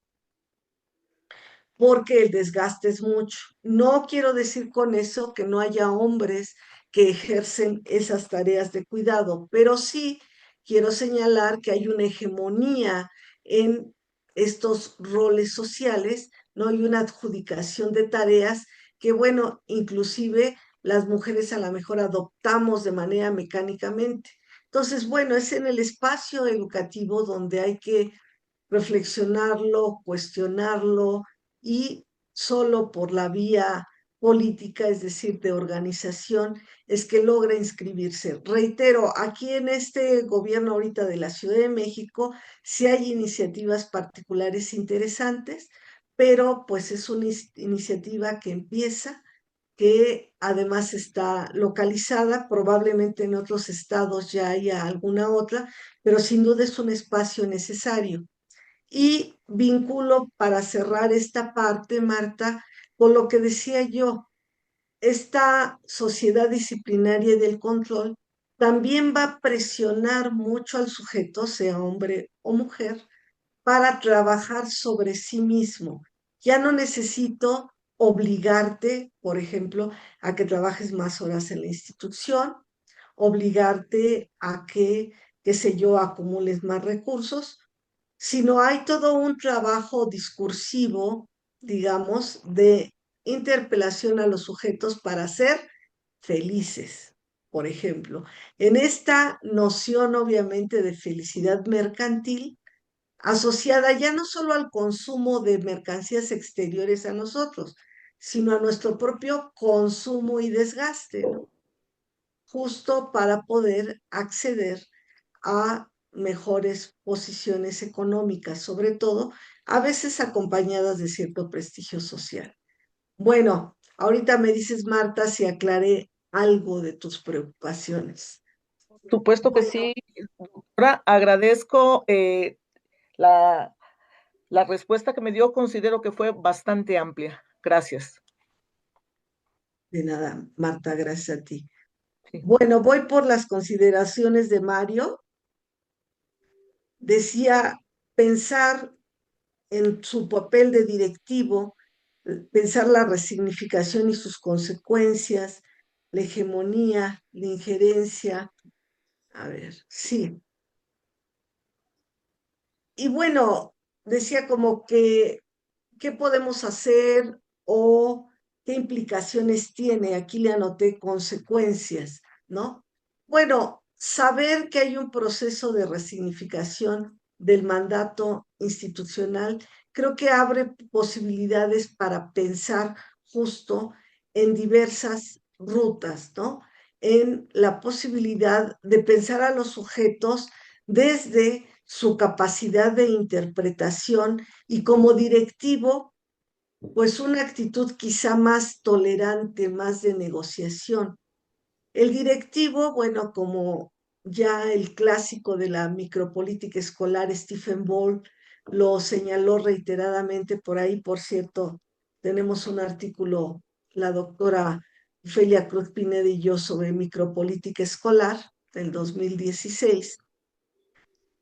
[SPEAKER 4] porque el desgaste es mucho. No quiero decir con eso que no haya hombres que ejercen esas tareas de cuidado, pero sí quiero señalar que hay una hegemonía en estos roles sociales, ¿no? Hay una adjudicación de tareas que, bueno, inclusive las mujeres a lo mejor adoptamos de manera mecánicamente. Entonces, bueno, es en el espacio educativo donde hay que reflexionarlo, cuestionarlo y solo por la vía política, es decir, de organización, es que logra inscribirse. Reitero, aquí en este gobierno ahorita de la Ciudad de México sí hay iniciativas particulares interesantes, pero pues es una iniciativa que empieza, que además está localizada, probablemente en otros estados ya haya alguna otra, pero sin duda es un espacio necesario. Y vinculo para cerrar esta parte, Marta, con lo que decía yo, esta sociedad disciplinaria y del control también va a presionar mucho al sujeto, sea hombre o mujer, para trabajar sobre sí mismo. Ya no necesito obligarte, por ejemplo, a que trabajes más horas en la institución, obligarte a que, qué sé yo, acumules más recursos, sino hay todo un trabajo discursivo, digamos, de interpelación a los sujetos para ser felices. Por ejemplo, en esta noción obviamente de felicidad mercantil, asociada ya no solo al consumo de mercancías exteriores a nosotros, sino a nuestro propio consumo y desgaste, ¿no? Justo para poder acceder a mejores posiciones económicas, sobre todo, a veces acompañadas de cierto prestigio social. Bueno, ahorita me dices, Marta, si aclaré algo de tus preocupaciones.
[SPEAKER 5] Supuesto que sí, doctora. Agradezco la, la respuesta que me dio, considero que fue bastante amplia. Gracias.
[SPEAKER 4] De nada, Marta, gracias a ti.
[SPEAKER 5] Sí.
[SPEAKER 4] Bueno, voy por las consideraciones de Mario. Decía pensar en su papel de directivo, pensar la resignificación y sus consecuencias, la hegemonía, la injerencia. A ver, sí. Y bueno, decía como que, ¿qué podemos hacer o qué implicaciones tiene? Aquí le anoté consecuencias, ¿no? Bueno, saber que hay un proceso de resignificación del mandato institucional, creo que abre posibilidades para pensar justo en diversas rutas, ¿no? En la posibilidad de pensar a los sujetos desde su capacidad de interpretación y como directivo, pues una actitud quizá más tolerante, más de negociación. El directivo, bueno, como ya el clásico de la micropolítica escolar, Stephen Ball, lo señaló reiteradamente por ahí, por cierto, tenemos un artículo, la doctora Ofelia Cruz Pineda y yo, sobre micropolítica escolar del 2016,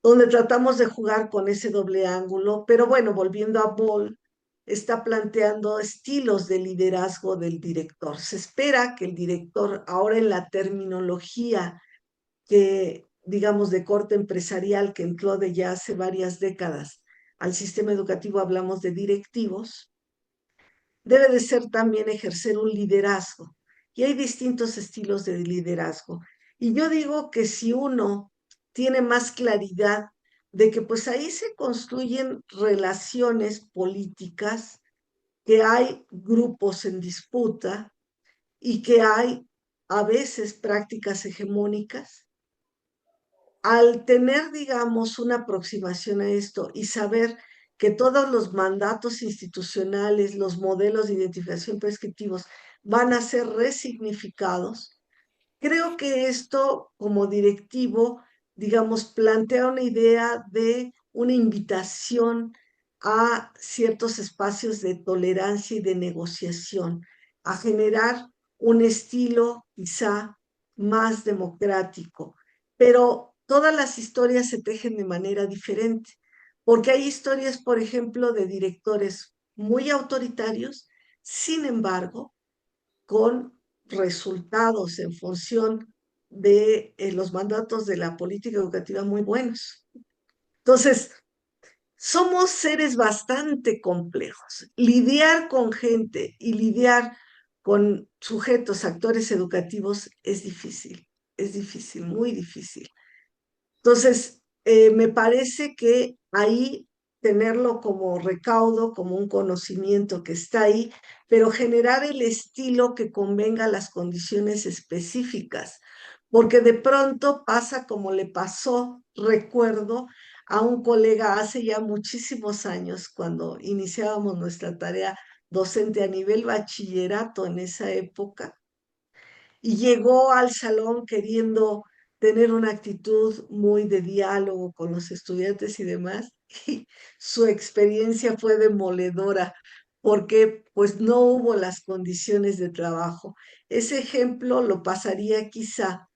[SPEAKER 4] donde tratamos de jugar con ese doble ángulo, pero bueno, volviendo a Ball, está planteando estilos de liderazgo del director. Se espera que el director, ahora en la terminología que, digamos, de corte empresarial que entró de ya hace varias décadas al sistema educativo, hablamos de directivos, debe de ser también ejercer un liderazgo. Y hay distintos estilos de liderazgo. Y yo digo que si uno tiene más claridad de que pues ahí se construyen relaciones políticas, que hay grupos en disputa y que hay a veces prácticas hegemónicas, al tener, digamos, una aproximación a esto y saber que todos los mandatos institucionales, los modelos de identificación prescriptivos van a ser resignificados, creo que esto como directivo, digamos, plantea una idea de una invitación a ciertos espacios de tolerancia y de negociación, a generar un estilo quizá más democrático, pero todas las historias se tejen de manera diferente, porque hay historias, por ejemplo, de directores muy autoritarios, sin embargo, con resultados en función de los mandatos de la política educativa muy buenos. Entonces, somos seres bastante complejos. Lidiar con gente y lidiar con sujetos, actores educativos es difícil, muy difícil. Entonces, me parece que ahí tenerlo como recaudo, como un conocimiento que está ahí, pero generar el estilo que convenga a las condiciones específicas, porque de pronto pasa como le pasó, recuerdo, a un colega hace ya muchísimos años, cuando iniciábamos nuestra tarea docente a nivel bachillerato en esa época, y llegó al salón queriendo tener una actitud muy de diálogo con los estudiantes y demás, y su experiencia fue demoledora porque pues no hubo las condiciones de trabajo. Ese ejemplo lo pasaría quizá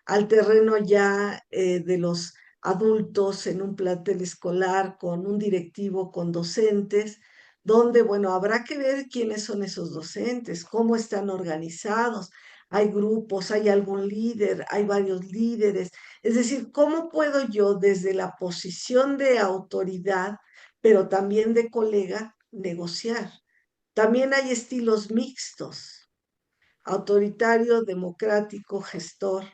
[SPEAKER 4] al terreno ya de los adultos en un plantel escolar, con un directivo, con docentes, donde, bueno, habrá que ver quiénes son esos docentes, cómo están organizados, hay grupos, hay algún líder, hay varios líderes. Es decir, ¿cómo puedo yo desde la posición de autoridad, pero también de colega, negociar? También hay estilos mixtos, autoritario, democrático, gestor,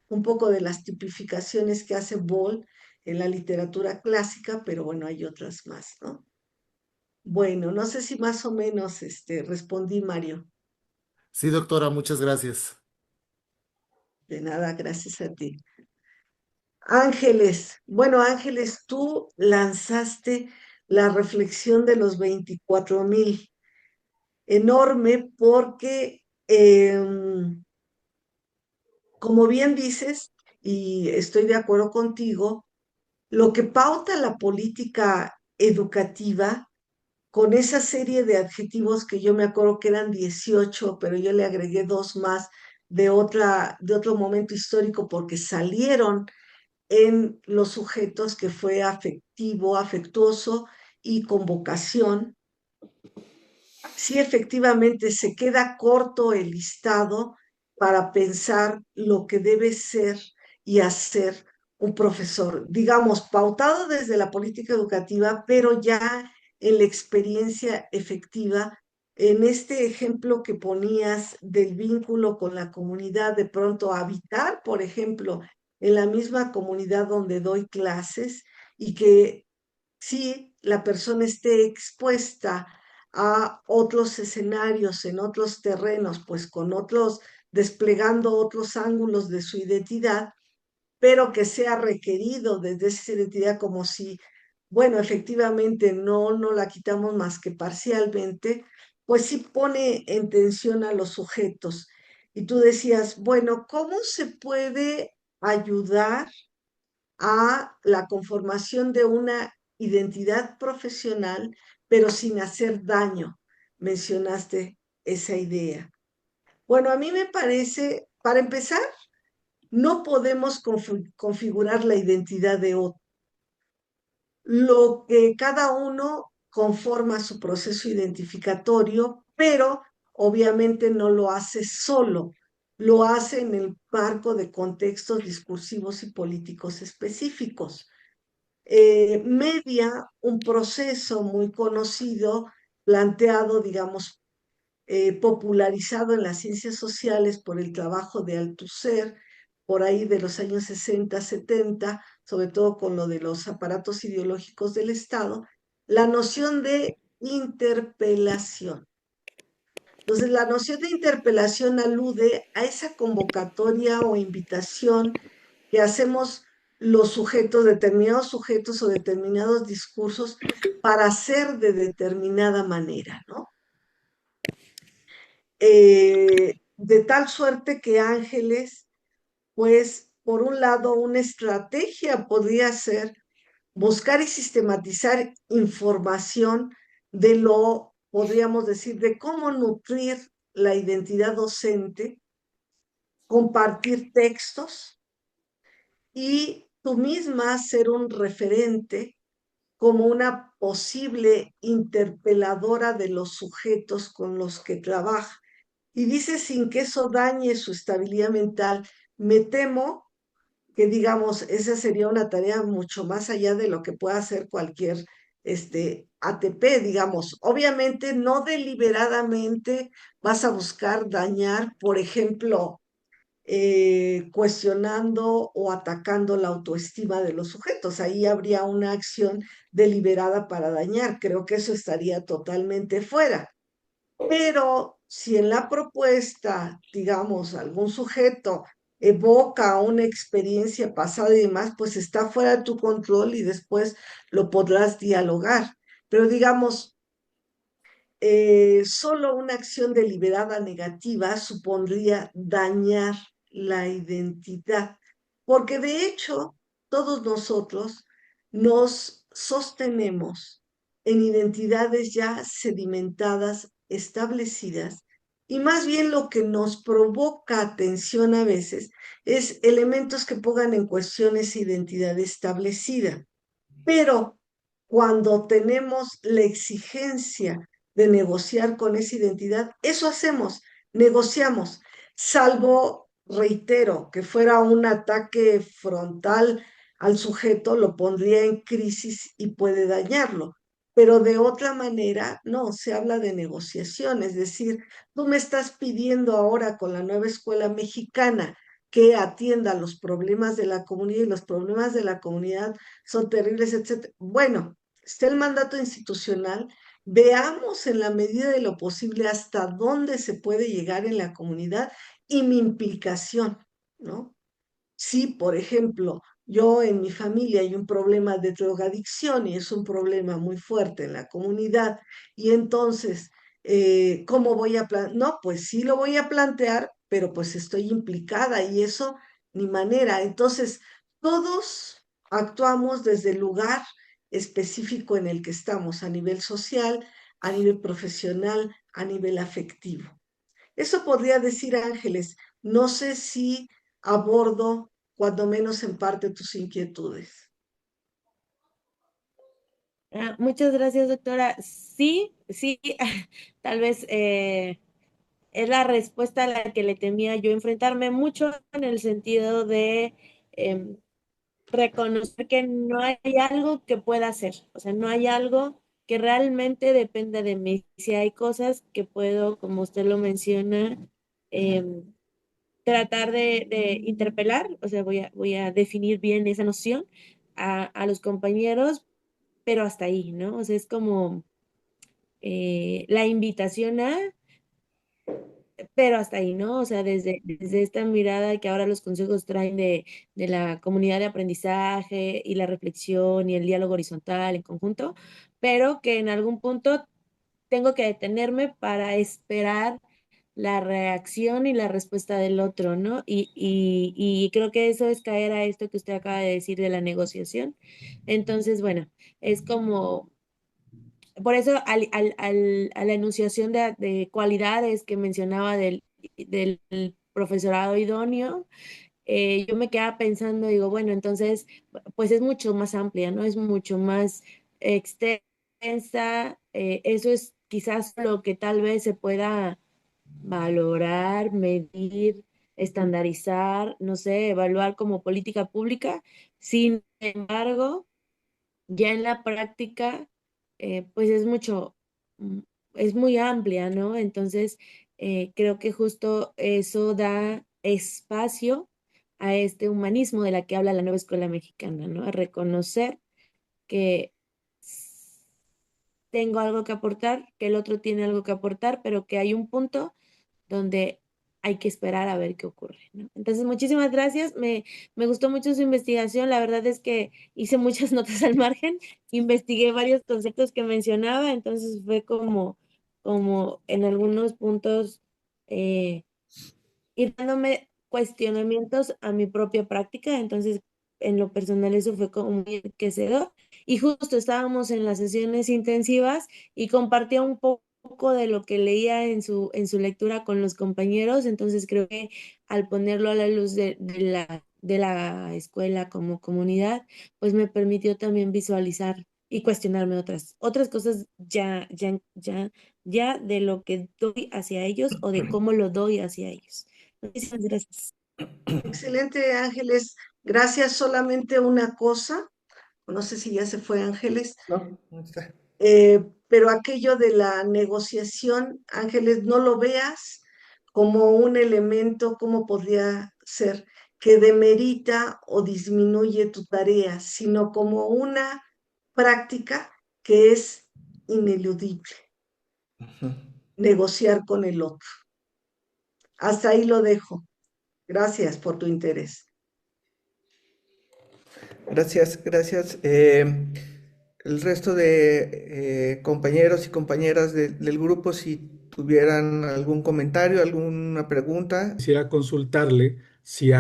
[SPEAKER 4] un poco de las tipificaciones que hace Boll en la literatura clásica, pero bueno, hay otras más, ¿no? Bueno, no sé si más o menos respondí, Mario.
[SPEAKER 6] Sí, doctora, muchas gracias.
[SPEAKER 4] De nada, gracias a ti. Ángeles, bueno, Ángeles, tú lanzaste la reflexión de los 24,000, enorme porque, como bien dices, y estoy de acuerdo contigo, lo que pauta la política educativa con esa serie de adjetivos que yo me acuerdo que eran 18, pero yo le agregué dos más de otro momento histórico porque salieron en los sujetos, que fue afectivo, afectuoso y con vocación. Sí, efectivamente se queda corto el listado para pensar lo que debe ser y hacer un profesor, digamos, pautado desde la política educativa, pero ya en la experiencia efectiva. En este ejemplo que ponías del vínculo con la comunidad, de pronto habitar, por ejemplo, en la misma comunidad donde doy clases, y que sí la persona esté expuesta a otros escenarios, en otros terrenos, pues con otros, desplegando otros ángulos de su identidad, pero que sea requerido desde esa identidad como si, bueno, efectivamente no la quitamos más que parcialmente, pues sí pone en tensión a los sujetos. Y tú decías, bueno, ¿cómo se puede ayudar a la conformación de una identidad profesional, pero sin hacer daño? Mencionaste esa idea. Bueno, a mí me parece, para empezar, no podemos configurar la identidad de otro. Lo que cada uno conforma su proceso identificatorio, pero obviamente no lo hace solo, lo hace en el marco de contextos discursivos y políticos específicos. Media un proceso muy conocido, planteado, digamos, popularizado en las ciencias sociales por el trabajo de Althusser, por ahí de los años 60, 70, sobre todo con lo de los aparatos ideológicos del Estado, la noción de interpelación. Entonces, la noción de interpelación alude a esa convocatoria o invitación que hacemos los sujetos, determinados sujetos o determinados discursos, para ser de determinada manera, ¿no? De tal suerte que Ángeles, pues, por un lado, una estrategia podría ser buscar y sistematizar información de lo, podríamos decir, de cómo nutrir la identidad docente, compartir textos y tú misma ser un referente como una posible interpeladora de los sujetos con los que trabaja. Y dice sin que eso dañe su estabilidad mental. Me temo que, digamos, esa sería una tarea mucho más allá de lo que pueda hacer cualquier ATP, digamos. Obviamente no deliberadamente vas a buscar dañar, por ejemplo, cuestionando o atacando la autoestima de los sujetos. Ahí habría una acción deliberada para dañar. Creo que eso estaría totalmente fuera. Pero si en la propuesta, digamos, algún sujeto evoca una experiencia pasada y demás, pues está fuera de tu control y después lo podrás dialogar. Pero digamos, solo una acción deliberada negativa supondría dañar la identidad, porque de hecho todos nosotros nos sostenemos en identidades ya sedimentadas, establecidas, y más bien lo que nos provoca atención a veces es elementos que pongan en cuestión esa identidad establecida. Pero cuando tenemos la exigencia de negociar con esa identidad, eso hacemos, negociamos, salvo, reitero, que fuera un ataque frontal al sujeto, lo pondría en crisis y puede dañarlo. Pero de otra manera, no, se habla de negociación, es decir, tú me estás pidiendo ahora con la nueva escuela mexicana que atienda los problemas de la comunidad y los problemas de la comunidad son terribles, etcétera. Bueno, está el mandato institucional, veamos en la medida de lo posible hasta dónde se puede llegar en la comunidad y mi implicación, ¿no? Si, por ejemplo, yo en mi familia hay un problema de drogadicción y es un problema muy fuerte en la comunidad, y entonces, ¿cómo voy a plantear? No, pues sí lo voy a plantear, pero pues estoy implicada y eso, ni manera. Entonces, todos actuamos desde el lugar específico en el que estamos, a nivel social, a nivel profesional, a nivel afectivo. Eso podría decir Ángeles. No sé si abordo, cuando menos en parte, tus inquietudes.
[SPEAKER 7] Muchas gracias, doctora. Sí, sí, tal vez es la respuesta a la que le temía yo enfrentarme mucho en el sentido de reconocer que no hay algo que pueda hacer, o sea, no hay algo que realmente dependa de mí. Si hay cosas que puedo, como usted lo menciona, tratar de interpelar, o sea, voy a definir bien esa noción a los compañeros, pero hasta ahí, ¿no? O sea, es como la invitación a, pero hasta ahí, ¿no? O sea, desde esta mirada que ahora los consejos traen de la comunidad de aprendizaje y la reflexión y el diálogo horizontal en conjunto, pero que en algún punto tengo que detenerme para esperar la reacción y la respuesta del otro, ¿no? Y creo que eso es caer a esto que usted acaba de decir de la negociación. Entonces, bueno, es como por eso a la enunciación de cualidades que mencionaba del profesorado idóneo, yo me quedaba pensando, digo, bueno, entonces, pues es mucho más amplia, ¿no? Es mucho más extensa. Eso es quizás lo que tal vez se pueda valorar, medir, estandarizar, no sé, evaluar como política pública. Sin embargo, ya en la práctica, pues es mucho, es muy amplia, ¿no? Entonces, creo que justo eso da espacio a este humanismo de la que habla la nueva escuela mexicana, ¿no? A reconocer que tengo algo que aportar, que el otro tiene algo que aportar, pero que hay un punto donde hay que esperar a ver qué ocurre, ¿no? Entonces, muchísimas gracias. Me gustó mucho su investigación. La verdad es que hice muchas notas al margen, investigué varios conceptos que mencionaba, entonces fue como en algunos puntos ir dándome cuestionamientos a mi propia práctica. Entonces, en lo personal, eso fue como muy enriquecedor. Y justo estábamos en las sesiones intensivas y compartía un poco poco de lo que leía en su lectura con los compañeros, entonces creo que al ponerlo a la luz de la escuela como comunidad, pues me permitió también visualizar y cuestionarme otras cosas ya de lo que doy hacia ellos o de cómo lo doy hacia ellos. Muchísimas gracias.
[SPEAKER 4] Excelente, Ángeles. Gracias. Solamente una cosa, no sé si ya se fue Ángeles,
[SPEAKER 3] No, no está.
[SPEAKER 4] pero aquello de la negociación, Ángeles, no lo veas como un elemento, como podría ser, que demerita o disminuye tu tarea, sino como una práctica que es ineludible,
[SPEAKER 3] Ujú.
[SPEAKER 4] negociar con el otro. Hasta ahí lo dejo. Gracias por tu interés.
[SPEAKER 3] Gracias, gracias. El resto de compañeros y compañeras del grupo, si tuvieran algún comentario, alguna pregunta.
[SPEAKER 8] Quisiera consultarle si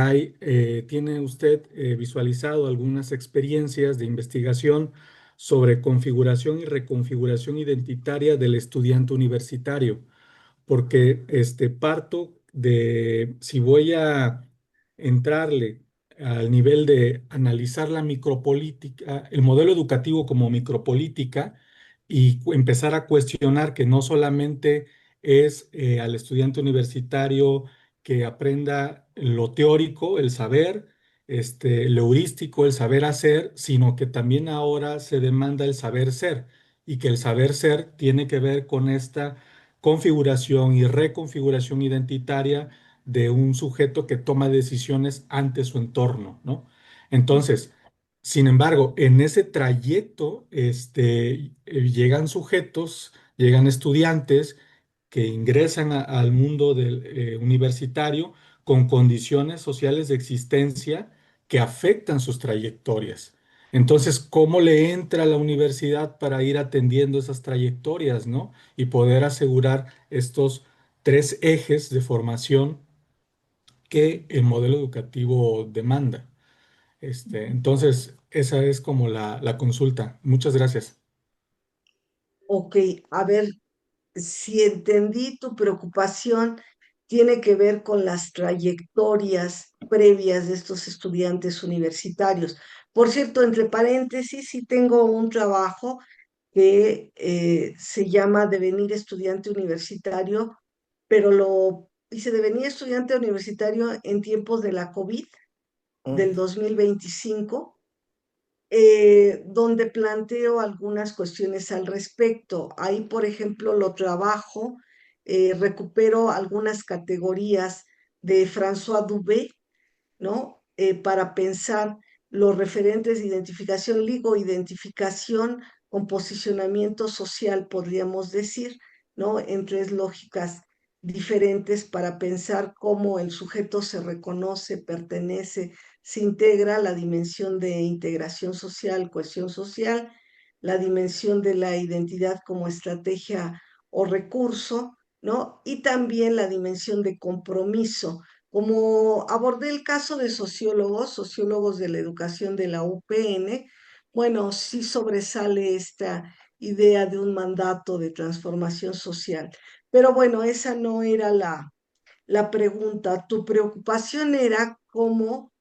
[SPEAKER 8] tiene usted visualizado algunas experiencias de investigación sobre configuración y reconfiguración identitaria del estudiante universitario, porque parto de si voy a entrarle al nivel de analizar la micropolítica, el modelo educativo como micropolítica y empezar a cuestionar que no solamente es al estudiante universitario que aprenda lo teórico, el saber, lo heurístico, el saber hacer, sino que también ahora se demanda el saber ser y que el saber ser tiene que ver con esta configuración y reconfiguración identitaria de un sujeto que toma decisiones ante su entorno, ¿no? Entonces, sin embargo, en ese trayecto, llegan sujetos, llegan estudiantes que ingresan al mundo universitario con condiciones sociales de existencia que afectan sus trayectorias. Entonces, ¿cómo le entra a la universidad para ir atendiendo esas trayectorias, ¿no? Y poder asegurar estos tres ejes de formación que el modelo educativo demanda? Entonces, esa es como la consulta. Muchas gracias.
[SPEAKER 4] Ok, a ver, si entendí tu preocupación, tiene que ver con las trayectorias previas de estos estudiantes universitarios. Por cierto, entre paréntesis, sí tengo un trabajo que se llama Devenir estudiante universitario, pero lo hice Devenir estudiante universitario en tiempos de la COVID del 2025, donde planteo algunas cuestiones al respecto. Ahí, por ejemplo, lo trabajo, recupero algunas categorías de François Dubé, ¿no? Para pensar los referentes de identificación, identificación con posicionamiento social, podríamos decir, ¿no? En tres lógicas diferentes para pensar cómo el sujeto se reconoce, pertenece, se integra, la dimensión de integración social, cohesión social, la dimensión de la identidad como estrategia o recurso, ¿no? Y también la dimensión de compromiso. Como abordé el caso de sociólogos de la educación de la UPN, bueno, sí sobresale esta idea de un mandato de transformación social. Pero bueno, esa no era la pregunta. Tu preocupación era cómo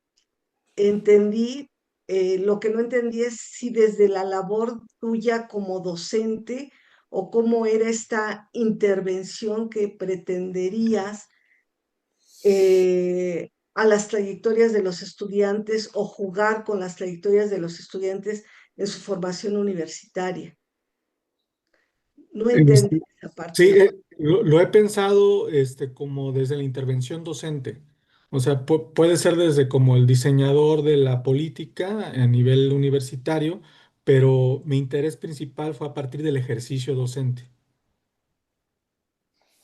[SPEAKER 4] entendí, lo que no entendí es si desde la labor tuya como docente o cómo era esta intervención que pretenderías a las trayectorias de los estudiantes o jugar con las trayectorias de los estudiantes en su formación universitaria. No entendí
[SPEAKER 8] Este,
[SPEAKER 4] esa parte.
[SPEAKER 8] Sí, lo he pensado como desde la intervención docente. O sea, puede ser desde como el diseñador de la política a nivel universitario, pero mi interés principal fue a partir del ejercicio docente.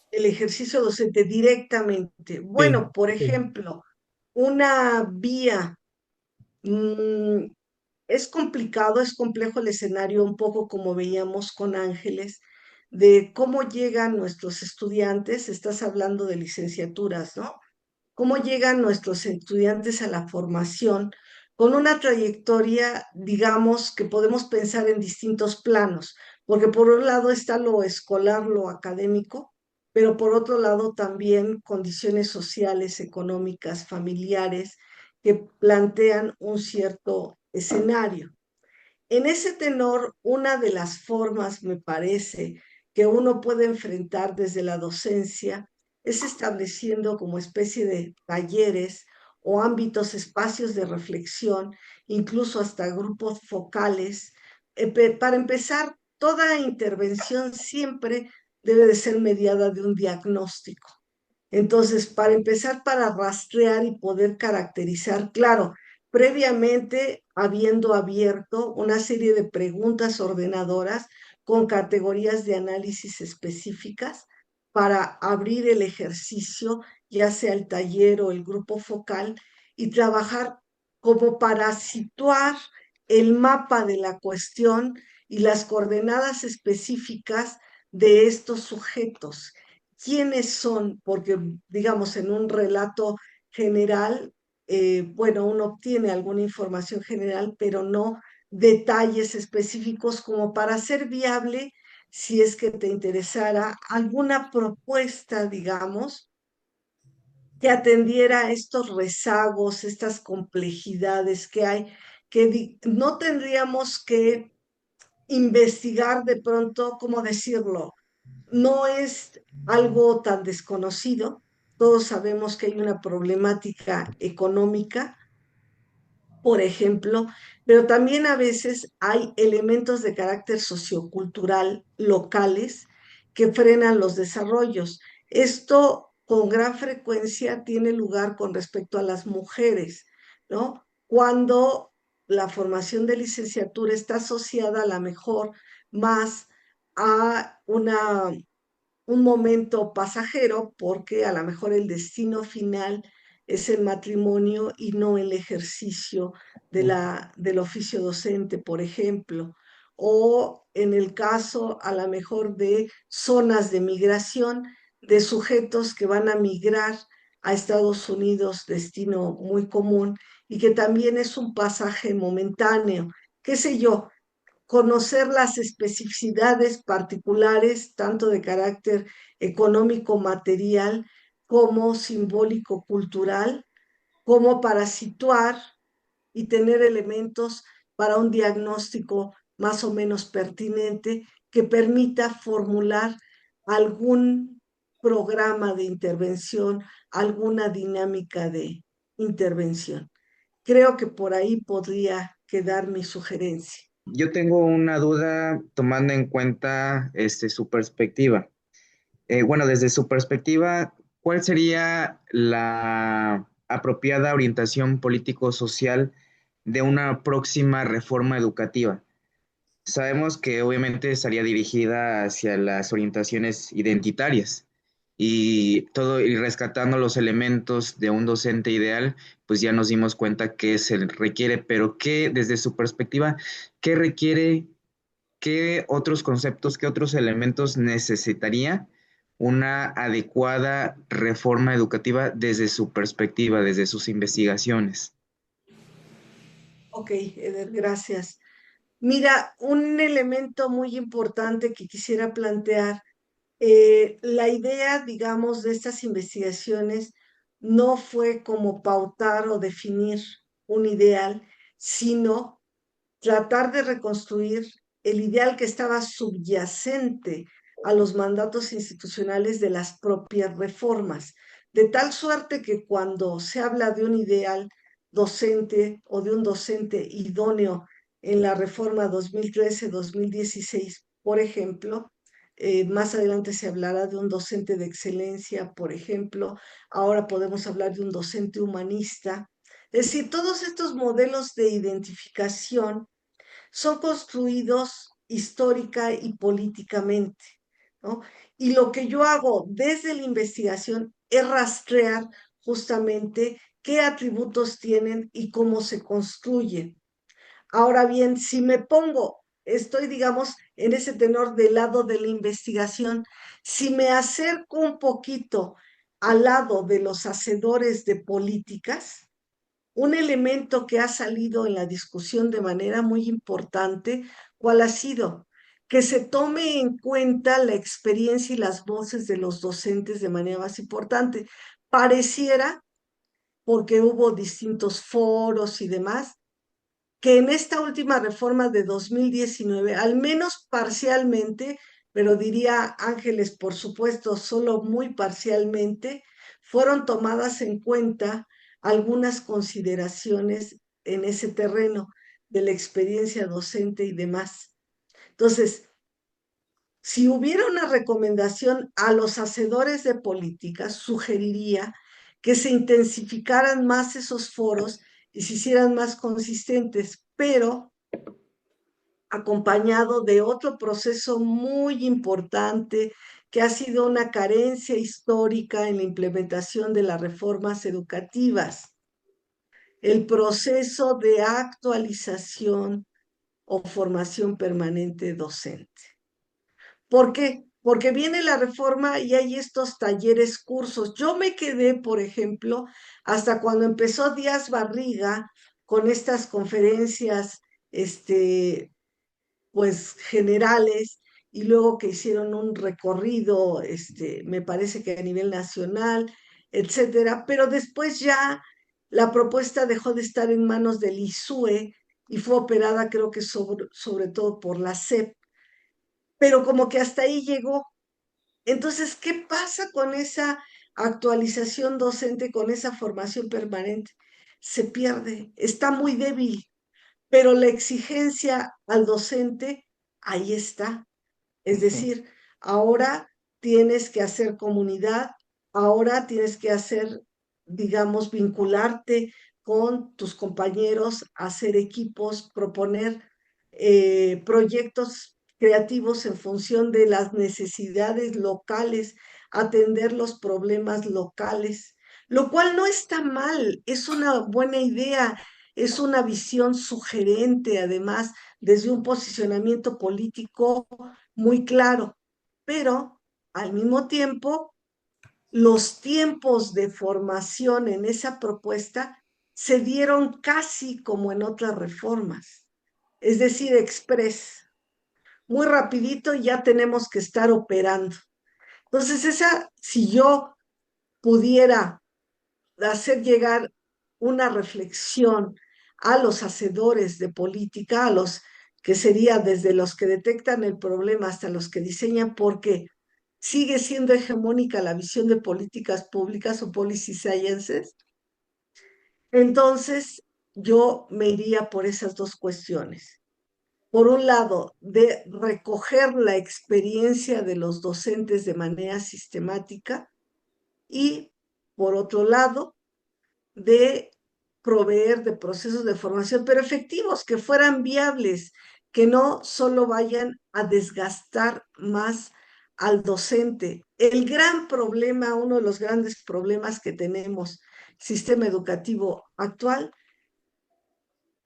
[SPEAKER 4] El ejercicio docente directamente.
[SPEAKER 8] Sí,
[SPEAKER 4] Bueno, por
[SPEAKER 8] sí.
[SPEAKER 4] ejemplo, una vía, mm, es complicado, es complejo el escenario, un poco como veíamos con Ángeles, de cómo llegan nuestros estudiantes, estás hablando de licenciaturas, ¿no? Cómo llegan nuestros estudiantes a la formación con una trayectoria, digamos, que podemos pensar en distintos planos. porque por un lado está lo escolar, lo académico, pero por otro lado también condiciones sociales, económicas, familiares, que plantean un cierto escenario. En ese tenor, una de las formas, me parece, que uno puede enfrentar desde la docencia es estableciendo como especie de talleres o ámbitos, espacios de reflexión, incluso hasta grupos focales. Para empezar, toda intervención siempre debe de ser mediada de un diagnóstico. Entonces, para empezar, para rastrear y poder caracterizar, claro, previamente habiendo abierto una serie de preguntas ordenadoras con categorías de análisis específicas para abrir el ejercicio, ya sea el taller o el grupo focal, y trabajar como para situar el mapa de la cuestión y las coordenadas específicas de estos sujetos. ¿Quiénes son? Porque, digamos, en un relato general, bueno, uno obtiene alguna información general, pero no detalles específicos como para hacer viable, si es que te interesara, alguna propuesta, digamos, que atendiera a estos rezagos, estas complejidades que hay, que no tendríamos que investigar de pronto, ¿cómo decirlo? No es algo tan desconocido. Todos sabemos que hay una problemática económica, por ejemplo, pero también a veces hay elementos de carácter sociocultural locales que frenan los desarrollos. Esto con gran frecuencia tiene lugar con respecto a las mujeres, ¿no? Cuando la formación de licenciatura está asociada a la mejor más a un momento pasajero, porque a lo mejor el destino final es el matrimonio y no el ejercicio del oficio docente, por ejemplo, o en el caso a lo mejor de zonas de migración, de sujetos que van a migrar a Estados Unidos, destino muy común, y que también es un pasaje momentáneo, qué sé yo, conocer las especificidades particulares, tanto de carácter económico, material, como simbólico, cultural, como para situar y tener elementos para un diagnóstico más o menos pertinente que permita formular algún programa de intervención, alguna dinámica de intervención. Creo que por ahí podría quedar mi sugerencia.
[SPEAKER 9] Yo tengo una duda tomando en cuenta su perspectiva. Bueno, desde su perspectiva, ¿cuál sería la apropiada orientación político-social de una próxima reforma educativa? Sabemos que obviamente estaría dirigida hacia las orientaciones identitarias y todo y rescatando los elementos de un docente ideal, pues ya nos dimos cuenta que se requiere, pero ¿qué desde su perspectiva, qué requiere, qué otros conceptos, qué otros elementos necesitaría una adecuada reforma educativa desde su perspectiva, desde sus investigaciones?
[SPEAKER 4] Ok, Eder, gracias. Mira, un elemento muy importante que quisiera plantear, la idea, digamos, de estas investigaciones no fue como pautar o definir un ideal, sino tratar de reconstruir el ideal que estaba subyacente a los mandatos institucionales de las propias reformas, de tal suerte que cuando se habla de un ideal docente o de un docente idóneo en la reforma 2013-2016, por ejemplo, más adelante se hablará de un docente de excelencia, por ejemplo, ahora podemos hablar de un docente humanista. Es decir, todos estos modelos de identificación son construidos histórica y políticamente, ¿no? Y lo que yo hago desde la investigación es rastrear justamente qué atributos tienen y cómo se construyen. Ahora bien, si me pongo, estoy, digamos, en ese tenor del lado de la investigación, si me acerco un poquito al lado de los hacedores de políticas, un elemento que ha salido en la discusión de manera muy importante, ¿cuál ha sido? que se tome en cuenta la experiencia y las voces de los docentes de manera más importante. Pareciera, porque hubo distintos foros y demás, que en esta última reforma de 2019, al menos parcialmente, pero diría Ángeles, por supuesto, solo muy parcialmente, fueron tomadas en cuenta algunas consideraciones en ese terreno de la experiencia docente y demás. Entonces, si hubiera una recomendación a los hacedores de políticas, sugeriría que se intensificaran más esos foros y se hicieran más consistentes, pero acompañado de otro proceso muy importante que ha sido una carencia histórica en la implementación de las reformas educativas, el proceso de actualización o formación permanente docente. ¿Por qué? Porque viene la reforma y hay estos talleres, cursos. Yo me quedé, por ejemplo, hasta cuando empezó Díaz Barriga con estas conferencias, pues generales, y luego que hicieron un recorrido, me parece que a nivel nacional, etcétera, pero después ya la propuesta dejó de estar en manos del ISUE y fue operada, creo que sobre todo por la SEP, pero como que hasta ahí llegó. Entonces, ¿qué pasa con esa actualización docente, con esa formación permanente? Se pierde, está muy débil, pero la exigencia al docente, ahí está. Es decir, ahora tienes que hacer comunidad, ahora tienes que hacer, digamos, vincularte con tus compañeros, hacer equipos, proponer proyectos creativos en función de las necesidades locales, atender los problemas locales, lo cual no está mal, es una buena idea, es una visión sugerente, además, desde un posicionamiento político muy claro, pero al mismo tiempo, los tiempos de formación en esa propuesta se dieron casi como en otras reformas, es decir, express, muy rapidito ya tenemos que estar operando. Entonces, si yo pudiera hacer llegar una reflexión a los hacedores de política, a los que sería desde los que detectan el problema hasta los que diseñan, porque sigue siendo hegemónica la visión de políticas públicas o policy sciences. Entonces, yo me iría por esas dos cuestiones. Por un lado, de recoger la experiencia de los docentes de manera sistemática y, por otro lado, de proveer de procesos de formación, pero efectivos, que fueran viables, que no solo vayan a desgastar más al docente. El gran problema, uno de los grandes problemas que tenemos, sistema educativo actual,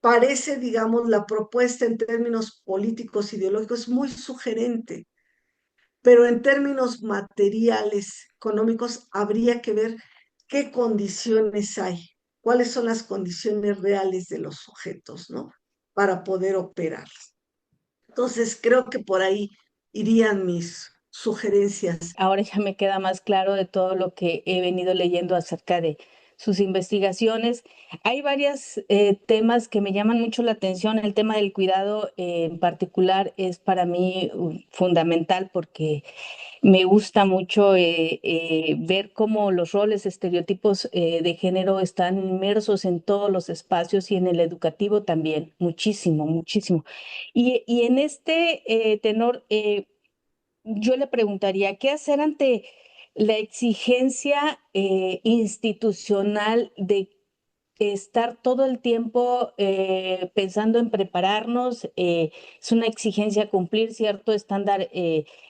[SPEAKER 4] parece, digamos, la propuesta en términos políticos, ideológicos, muy sugerente, pero en términos materiales, económicos, habría que ver qué condiciones hay, cuáles son las condiciones reales de los sujetos, ¿no? Para poder operar. Entonces, creo que por ahí irían mis sugerencias.
[SPEAKER 10] Ahora ya me queda más claro de todo lo que he venido leyendo acerca de sus investigaciones. Hay varios temas que me llaman mucho la atención. El tema del cuidado en particular es para mí fundamental porque me gusta mucho ver cómo los roles, estereotipos de género están inmersos en todos los espacios y en el educativo también, muchísimo, muchísimo. Y en este tenor, yo le preguntaría, ¿qué hacer ante la exigencia institucional de estar todo el tiempo pensando en prepararnos? Es una exigencia cumplir cierto estándar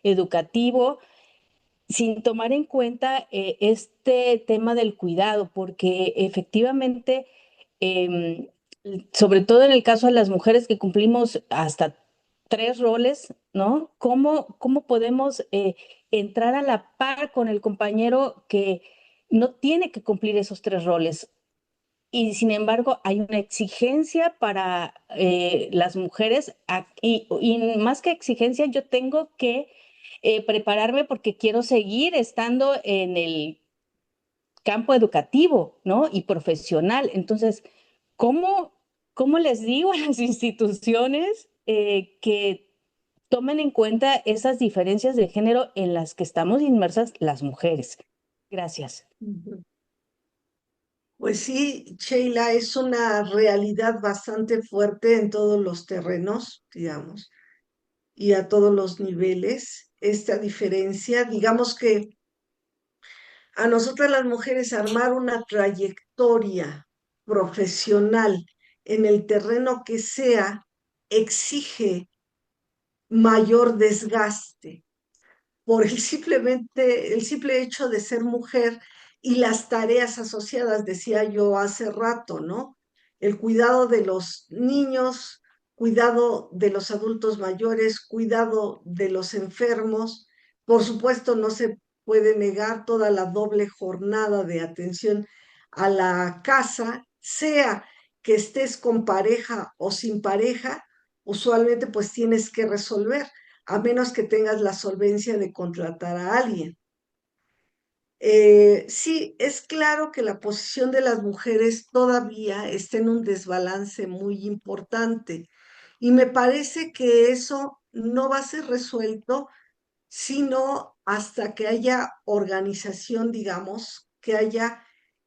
[SPEAKER 10] educativo sin tomar en cuenta este tema del cuidado, porque efectivamente, em, sobre todo en el caso de las mujeres que cumplimos hasta tres roles, ¿no? ¿Cómo podemos entrar a la par con el compañero que no tiene que cumplir esos tres roles? y sin embargo hay una exigencia para las mujeres y más que exigencia yo tengo que prepararme porque quiero seguir estando en el campo educativo, ¿no? Y profesional. Entonces, ¿cómo, cómo les digo a las instituciones que tomen en cuenta esas diferencias de género en las que estamos inmersas las mujeres? Gracias.
[SPEAKER 4] Pues sí, Sheila, es una realidad bastante fuerte en todos los terrenos, digamos, y a todos los niveles. Esta diferencia, digamos que a nosotras las mujeres armar una trayectoria profesional en el terreno que sea exige mayor desgaste por el simple hecho de ser mujer y las tareas asociadas, decía yo hace rato, ¿no? El cuidado de los niños, cuidado de los adultos mayores, cuidado de los enfermos. Por supuesto, no se puede negar toda la doble jornada de atención a la casa, sea que estés con pareja o sin pareja, usualmente pues tienes que resolver a menos que tengas la solvencia de contratar a alguien. Sí, es claro que la posición de las mujeres todavía está en un desbalance muy importante y me parece que eso no va a ser resuelto sino hasta que haya organización, digamos,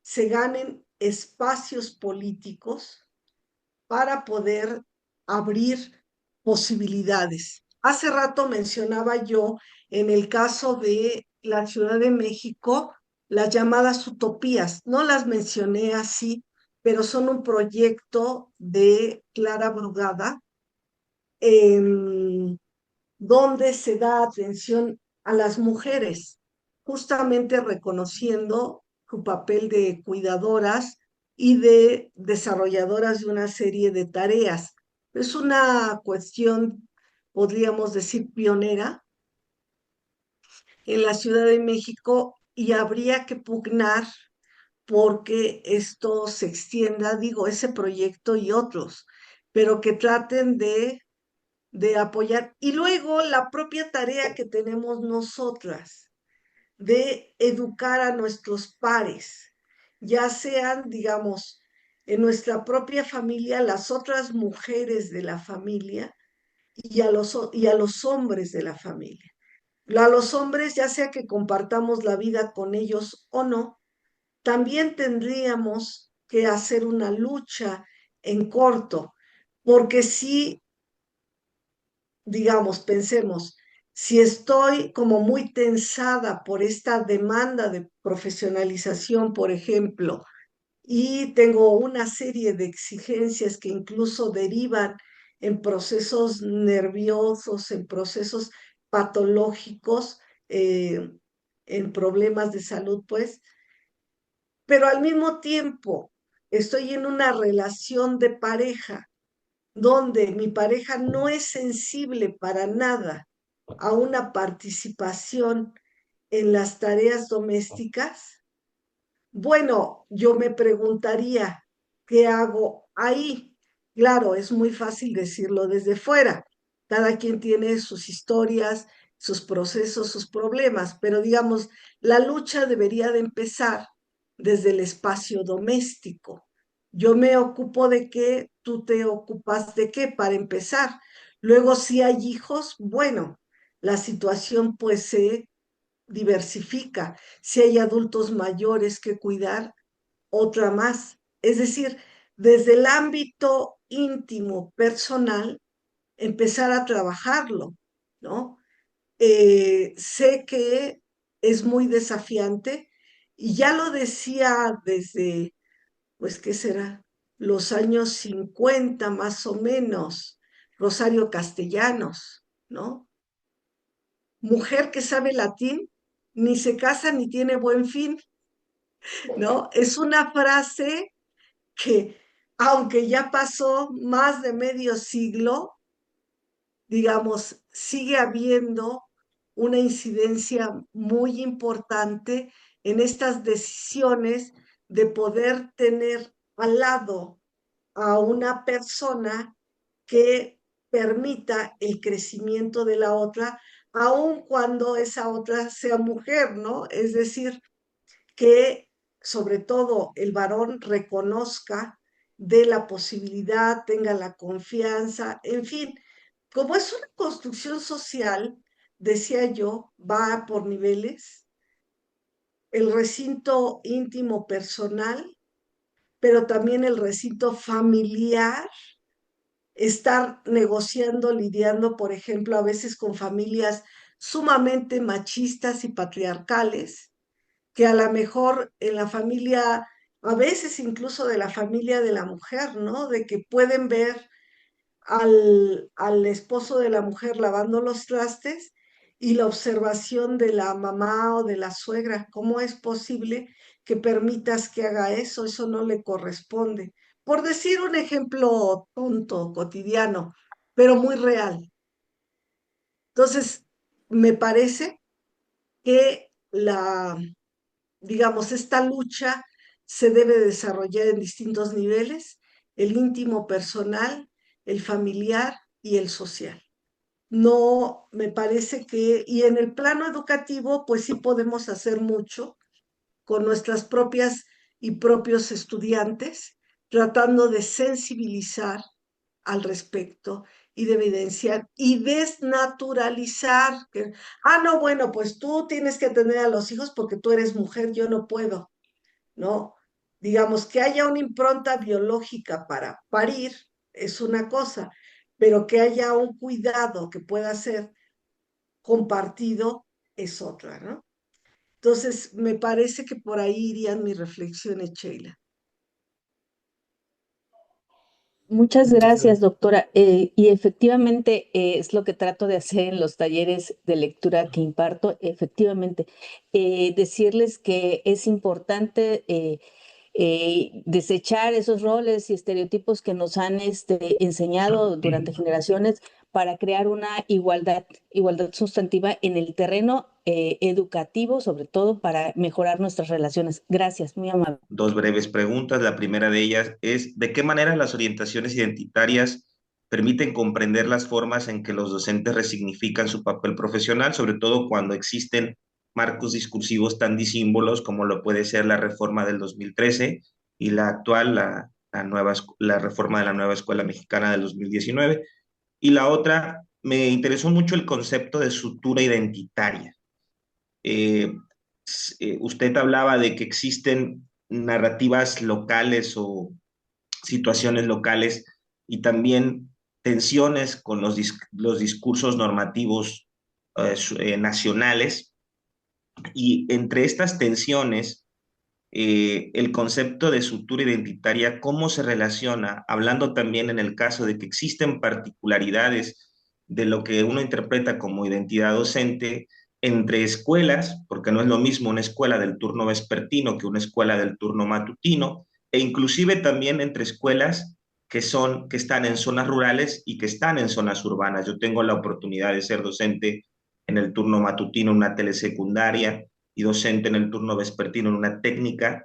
[SPEAKER 4] se ganen espacios políticos para poder abrir posibilidades. Hace rato mencionaba yo en el caso de la Ciudad de México las llamadas utopías. No las mencioné así, pero son un proyecto de Clara Brugada, donde se da atención a las mujeres, justamente reconociendo su papel de cuidadoras y de desarrolladoras de una serie de tareas. Es una cuestión, podríamos decir, pionera en la Ciudad de México y habría que pugnar porque esto se extienda, digo, ese proyecto y otros, pero que traten de apoyar. Y luego la propia tarea que tenemos nosotras de educar a nuestros pares, ya sean, digamos, en nuestra propia familia, las otras mujeres de la familia y a los hombres de la familia. A los hombres, ya sea que compartamos la vida con ellos o no, también tendríamos que hacer una lucha en corto, porque si digamos, pensemos, si estoy como muy tensada por esta demanda de profesionalización, por ejemplo, y tengo una serie de exigencias que incluso derivan en procesos nerviosos, en procesos patológicos, en problemas de salud, pues, pero al mismo tiempo estoy en una relación de pareja donde mi pareja no es sensible para nada a una participación en las tareas domésticas, bueno, yo me preguntaría, ¿qué hago ahí? Claro, es muy fácil decirlo desde fuera. Cada quien tiene sus historias, sus procesos, sus problemas, pero digamos, la lucha debería de empezar desde el espacio doméstico. Yo me ocupo de qué, tú te ocupas de qué, para empezar. Luego, si hay hijos, bueno, la situación pues se diversifica. Si hay adultos mayores que cuidar, otra más. Es decir, desde el ámbito íntimo, personal, empezar a trabajarlo, ¿no? Sé que es muy desafiante y ya lo decía desde, pues, ¿qué será? Los años 50 más o menos, Rosario Castellanos, ¿no? Mujer que sabe latín, ni se casa ni tiene buen fin, ¿no? Es una frase que, aunque ya pasó más de medio siglo, digamos, sigue habiendo una incidencia muy importante en estas decisiones de poder tener al lado a una persona que permita el crecimiento de la otra, aun cuando esa otra sea mujer, ¿no? Es decir, que sobre todo el varón reconozca de la posibilidad, tenga la confianza, en fin, como es una construcción social, decía yo, va por niveles, el recinto íntimo personal, pero también el recinto familiar, estar negociando, lidiando, por ejemplo, a veces con familias sumamente machistas y patriarcales, que a lo mejor en la familia, a veces incluso de la familia de la mujer, ¿no? De que pueden ver al esposo de la mujer lavando los trastes y la observación de la mamá o de la suegra. ¿Cómo es posible que permitas que haga eso? Eso no le corresponde. Por decir un ejemplo tonto, cotidiano, pero muy real. Entonces, me parece que digamos, esta lucha se debe desarrollar en distintos niveles: el íntimo personal, el familiar y el social. No, me parece que, y en el plano educativo, pues sí podemos hacer mucho con nuestras propias y propios estudiantes, tratando de sensibilizar al respecto y de evidenciar y desnaturalizar que, no, bueno, pues tú tienes que atender a los hijos porque tú eres mujer, yo no puedo, ¿no? Digamos, que haya una impronta biológica para parir es una cosa, pero que haya un cuidado que pueda ser compartido es otra, ¿no? Entonces, me parece que por ahí irían mis reflexiones, Sheila.
[SPEAKER 10] Muchas
[SPEAKER 8] Muchas
[SPEAKER 10] gracias,
[SPEAKER 8] gracias.
[SPEAKER 10] doctora. Y efectivamente es lo que trato de hacer en los talleres de lectura que imparto. Efectivamente, decirles que es importante desechar esos roles y estereotipos que nos han enseñado durante generaciones para crear una igualdad sustantiva en el terreno educativo, sobre todo para mejorar nuestras relaciones. Gracias, muy amable.
[SPEAKER 11] Dos breves preguntas. La primera de ellas es, ¿de qué manera las orientaciones identitarias permiten comprender las formas en que los docentes resignifican su papel profesional, sobre todo cuando existen marcos discursivos tan disímbolos como lo puede ser la reforma del 2013 y la actual, la reforma de la nueva escuela mexicana del 2019? Y la otra, me interesó mucho el concepto de sutura identitaria. Eh, Usted hablaba de que existen narrativas locales o situaciones locales y también tensiones con los discursos normativos nacionales. Y entre estas tensiones, el concepto de sutura identitaria, ¿cómo se relaciona? Hablando también en el caso de que existen particularidades de lo que uno interpreta como identidad docente entre escuelas, porque no es lo mismo una escuela del turno vespertino que una escuela del turno matutino, e inclusive también entre escuelas que están en zonas rurales y que están en zonas urbanas. Yo tengo la oportunidad de ser docente en el turno matutino en una telesecundaria y docente en el turno vespertino en una técnica,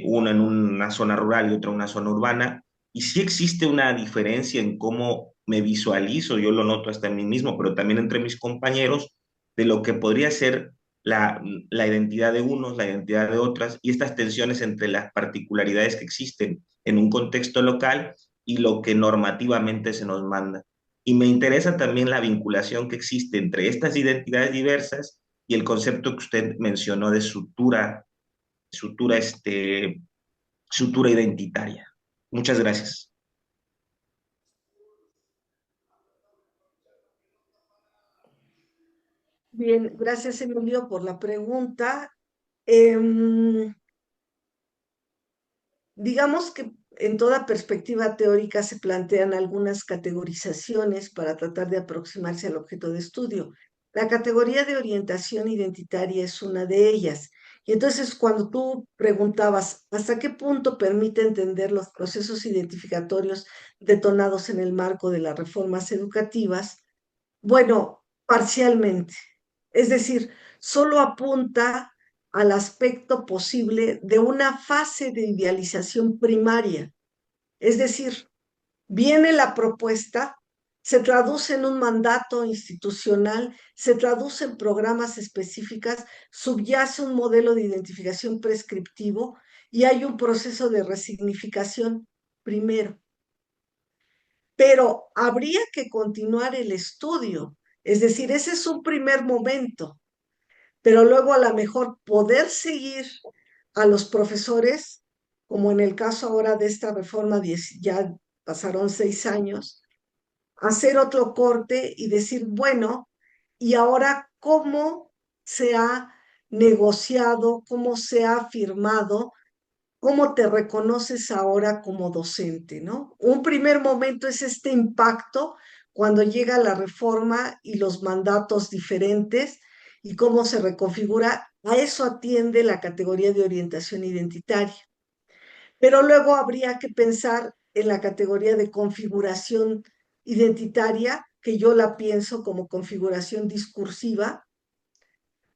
[SPEAKER 11] una en una zona rural y otra en una zona urbana. Y sí existe una diferencia en cómo me visualizo, yo lo noto hasta en mí mismo, pero también entre mis compañeros, de lo que podría ser la identidad de unos, la identidad de otras, y estas tensiones entre las particularidades que existen en un contexto local y lo que normativamente se nos manda. Y me interesa también la vinculación que existe entre estas identidades diversas y el concepto que usted mencionó de sutura, sutura identitaria. Muchas gracias.
[SPEAKER 4] Bien, gracias, Emilio, por la pregunta. Em, digamos que en toda perspectiva teórica se plantean algunas categorizaciones para tratar de aproximarse al objeto de estudio. La categoría de orientación identitaria es una de ellas. Y entonces, cuando tú preguntabas hasta qué punto permite entender los procesos identificatorios detonados en el marco de las reformas educativas, bueno, parcialmente. Es decir, solo apunta al aspecto posible de una fase de idealización primaria. Es decir, viene la propuesta, se traduce en un mandato institucional, se traduce en programas específicas, subyace un modelo de identificación prescriptivo y hay un proceso de resignificación primero. Pero habría que continuar el estudio, es decir, ese es un primer momento, pero luego a lo mejor poder seguir a los profesores, como en el caso ahora de esta reforma, ya pasaron 6 años, hacer otro corte y decir, bueno, ¿y ahora cómo se ha negociado, cómo se ha firmado, cómo te reconoces ahora como docente, ¿no? Un primer momento es este impacto cuando llega la reforma y los mandatos diferentes y cómo se reconfigura. A eso atiende la categoría de orientación identitaria. Pero luego habría que pensar en la categoría de configuración identitaria, que yo la pienso como configuración discursiva,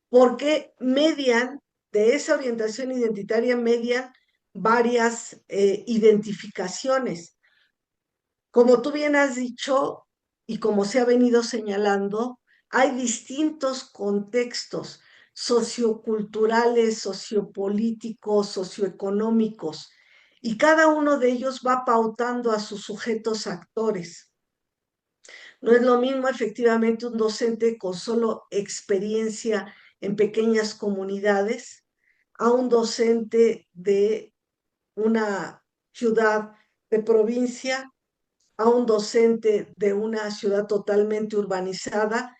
[SPEAKER 4] porque median, de esa orientación identitaria, median varias identificaciones. Como tú bien has dicho, y como se ha venido señalando, hay distintos contextos socioculturales, sociopolíticos, socioeconómicos, y cada uno de ellos va pautando a sus sujetos actores. No es lo mismo efectivamente un docente con solo experiencia en pequeñas comunidades a un docente de una ciudad de provincia, a un docente de una ciudad totalmente urbanizada.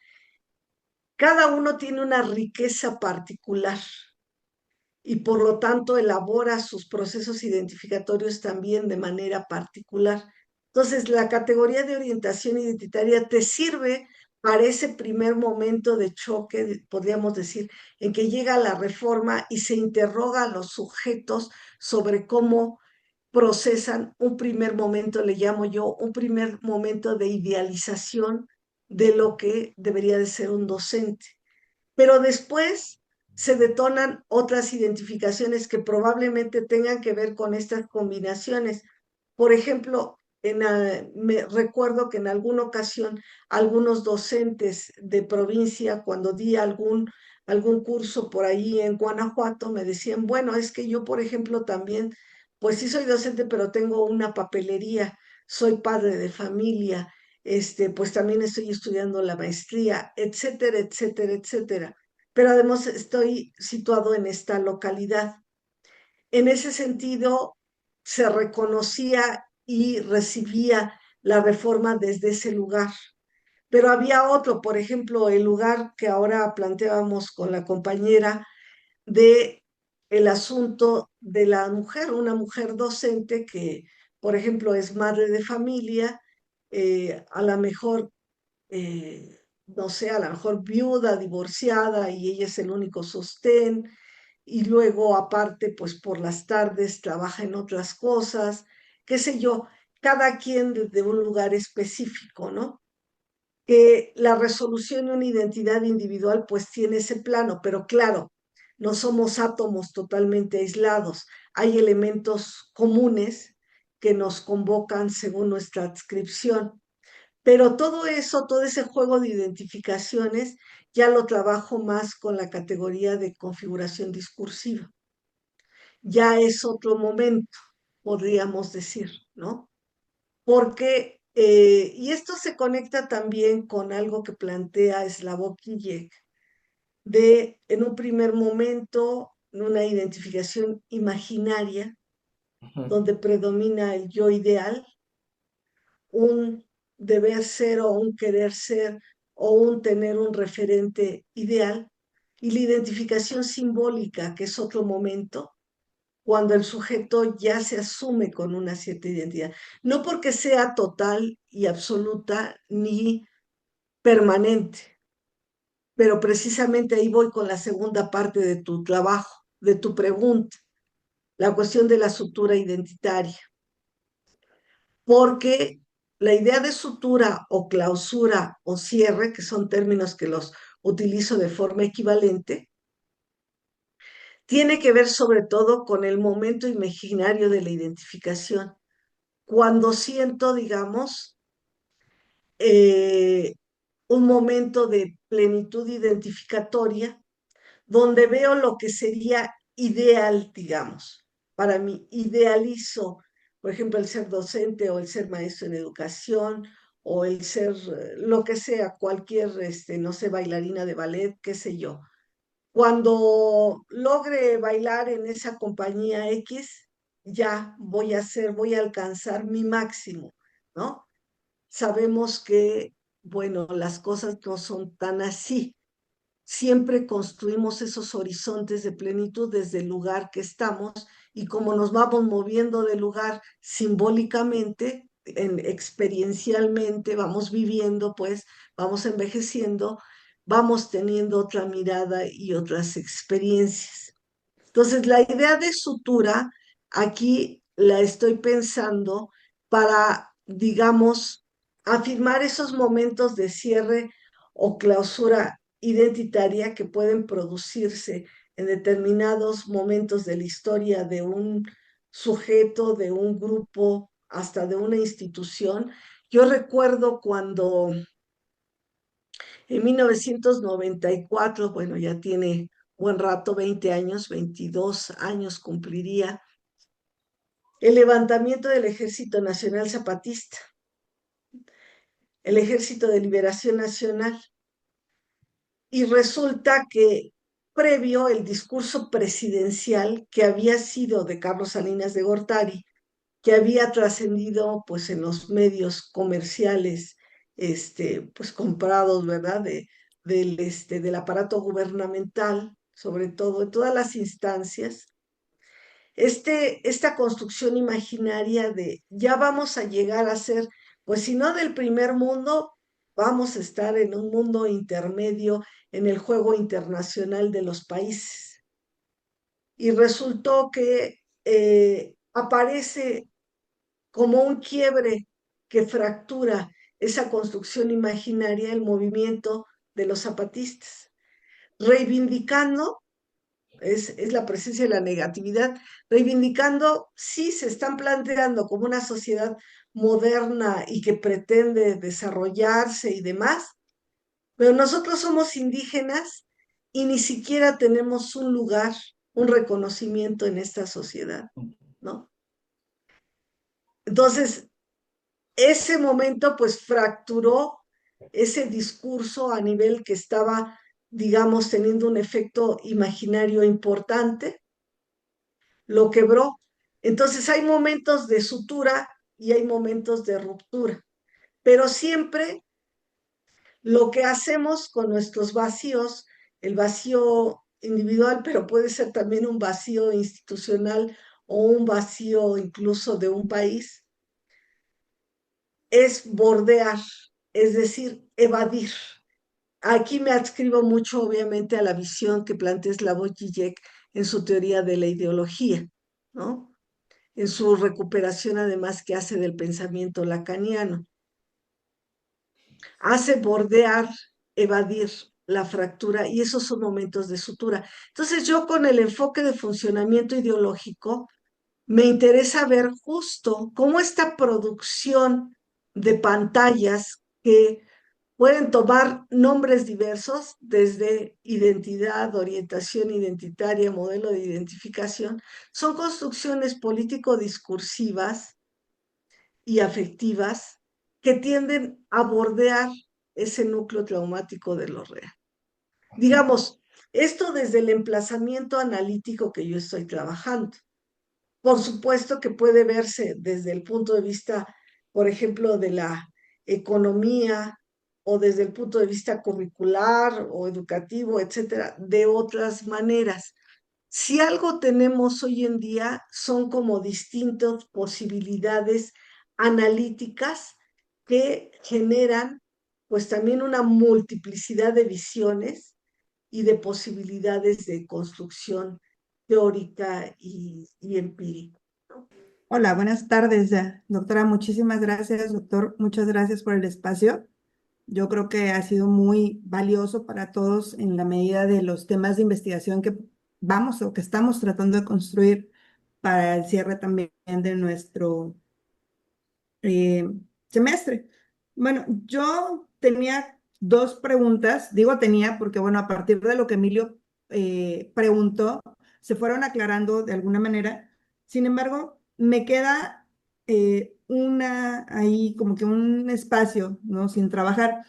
[SPEAKER 4] Cada uno tiene una riqueza particular y por lo tanto elabora sus procesos identificatorios también de manera particular. Entonces, la categoría de orientación identitaria te sirve para ese primer momento de choque, podríamos decir, en que llega la reforma y se interroga a los sujetos sobre cómo procesan un primer momento, le llamo yo, un primer momento de idealización de lo que debería de ser un docente. Pero después se detonan otras identificaciones que probablemente tengan que ver con estas combinaciones. Por ejemplo, me recuerdo que en alguna ocasión algunos docentes de provincia, cuando di algún curso por ahí en Guanajuato, me decían, bueno, es que yo, por ejemplo, también, pues sí soy docente, pero tengo una papelería, soy padre de familia, pues también estoy estudiando la maestría, etcétera, etcétera, etcétera. Pero además estoy situado en esta localidad. En ese sentido, se reconocía y recibía la reforma desde ese lugar. Pero había otro, por ejemplo, el lugar que ahora planteábamos con la compañera de el asunto de la mujer, una mujer docente que, por ejemplo, es madre de familia, a lo mejor, no sé, a lo mejor viuda, divorciada y ella es el único sostén, y luego aparte, pues por las tardes trabaja en otras cosas, qué sé yo, cada quien desde un lugar específico, ¿no? Que la resolución de una identidad individual pues tiene ese plano, pero claro, no somos átomos totalmente aislados, hay elementos comunes que nos convocan según nuestra adscripción, pero todo eso, todo ese juego de identificaciones, ya lo trabajo más con la categoría de configuración discursiva. Ya es otro momento, podríamos decir, ¿no? Porque, y esto se conecta también con algo que plantea Slavoj Žižek, de en un primer momento una identificación imaginaria, donde predomina el yo ideal, un deber ser o un querer ser o un tener un referente ideal, y la identificación simbólica, que es otro momento, cuando el sujeto ya se asume con una cierta identidad. No porque sea total y absoluta ni permanente, pero precisamente ahí voy con la segunda parte de tu trabajo, de tu pregunta, la cuestión de la sutura identitaria. Porque la idea de sutura o clausura o cierre, que son términos que los utilizo de forma equivalente, tiene que ver sobre todo con el momento imaginario de la identificación. Cuando siento, digamos, un momento de plenitud identificatoria, donde veo lo que sería ideal, digamos. Para mí, idealizo, por ejemplo, el ser docente o el ser maestro en educación o el ser lo que sea, cualquier, no sé, bailarina de ballet, qué sé yo. Cuando logre bailar en esa compañía X, ya voy a alcanzar mi máximo, ¿no? Sabemos que, bueno, las cosas no son tan así. Siempre construimos esos horizontes de plenitud desde el lugar que estamos y como nos vamos moviendo de lugar simbólicamente, experiencialmente, vamos viviendo, pues vamos envejeciendo, vamos teniendo otra mirada y otras experiencias. Entonces, la idea de sutura aquí la estoy pensando para, digamos, afirmar esos momentos de cierre o clausura identitaria que pueden producirse en determinados momentos de la historia de un sujeto, de un grupo, hasta de una institución. Yo recuerdo cuando en 1994, bueno, ya tiene buen rato, 20 años, 22 años cumpliría, el levantamiento del Ejército Nacional Zapatista, el Ejército de Liberación Nacional. Y resulta que previo el discurso presidencial que había sido de Carlos Salinas de Gortari, que había trascendido pues en los medios comerciales, pues comprados, ¿verdad? Del aparato gubernamental, sobre todo en todas las instancias, esta construcción imaginaria de ya vamos a llegar a ser, pues si no del primer mundo, vamos a estar en un mundo intermedio en el juego internacional de los países. Y resultó que aparece como un quiebre que fractura esa construcción imaginaria el movimiento de los zapatistas, reivindicando es la presencia de la negatividad, reivindicando, sí se están planteando como una sociedad moderna y que pretende desarrollarse y demás, pero nosotros somos indígenas y ni siquiera tenemos un lugar, un reconocimiento en esta sociedad, ¿no? Entonces, ese momento pues fracturó ese discurso a nivel que estaba, digamos, teniendo un efecto imaginario importante, lo quebró. Entonces hay momentos de sutura y hay momentos de ruptura, pero siempre lo que hacemos con nuestros vacíos, el vacío individual, pero puede ser también un vacío institucional o un vacío incluso de un país, es bordear, es decir, evadir. Aquí me adscribo mucho, obviamente, a la visión que plantea Slavoj Žižek en su teoría de la ideología, ¿no? En su recuperación, además, que hace del pensamiento lacaniano. Hace bordear, evadir la fractura y esos son momentos de sutura. Entonces yo con el enfoque de funcionamiento ideológico me interesa ver justo cómo esta producción de pantallas que pueden tomar nombres diversos, desde identidad, orientación identitaria, modelo de identificación, son construcciones político-discursivas y afectivas que tienden a bordear ese núcleo traumático de lo real. Digamos, esto desde el emplazamiento analítico que yo estoy trabajando. Por supuesto que puede verse desde el punto de vista, por ejemplo, de la economía o desde el punto de vista curricular o educativo, etcétera, de otras maneras. Si algo tenemos hoy en día son como distintas posibilidades analíticas que generan pues también una multiplicidad de visiones y de posibilidades de construcción teórica y empírica.
[SPEAKER 12] Hola, buenas tardes, doctora. Muchísimas gracias, doctor. Muchas gracias por el espacio. Yo creo que ha sido muy valioso para todos en la medida de los temas de investigación que vamos o que estamos tratando de construir para el cierre también de nuestro semestre. Bueno, yo tenía dos preguntas, digo tenía porque, bueno, a partir de lo que Emilio preguntó, se fueron aclarando de alguna manera. Sin embargo, me queda ahí como que un espacio, ¿no? Sin trabajar.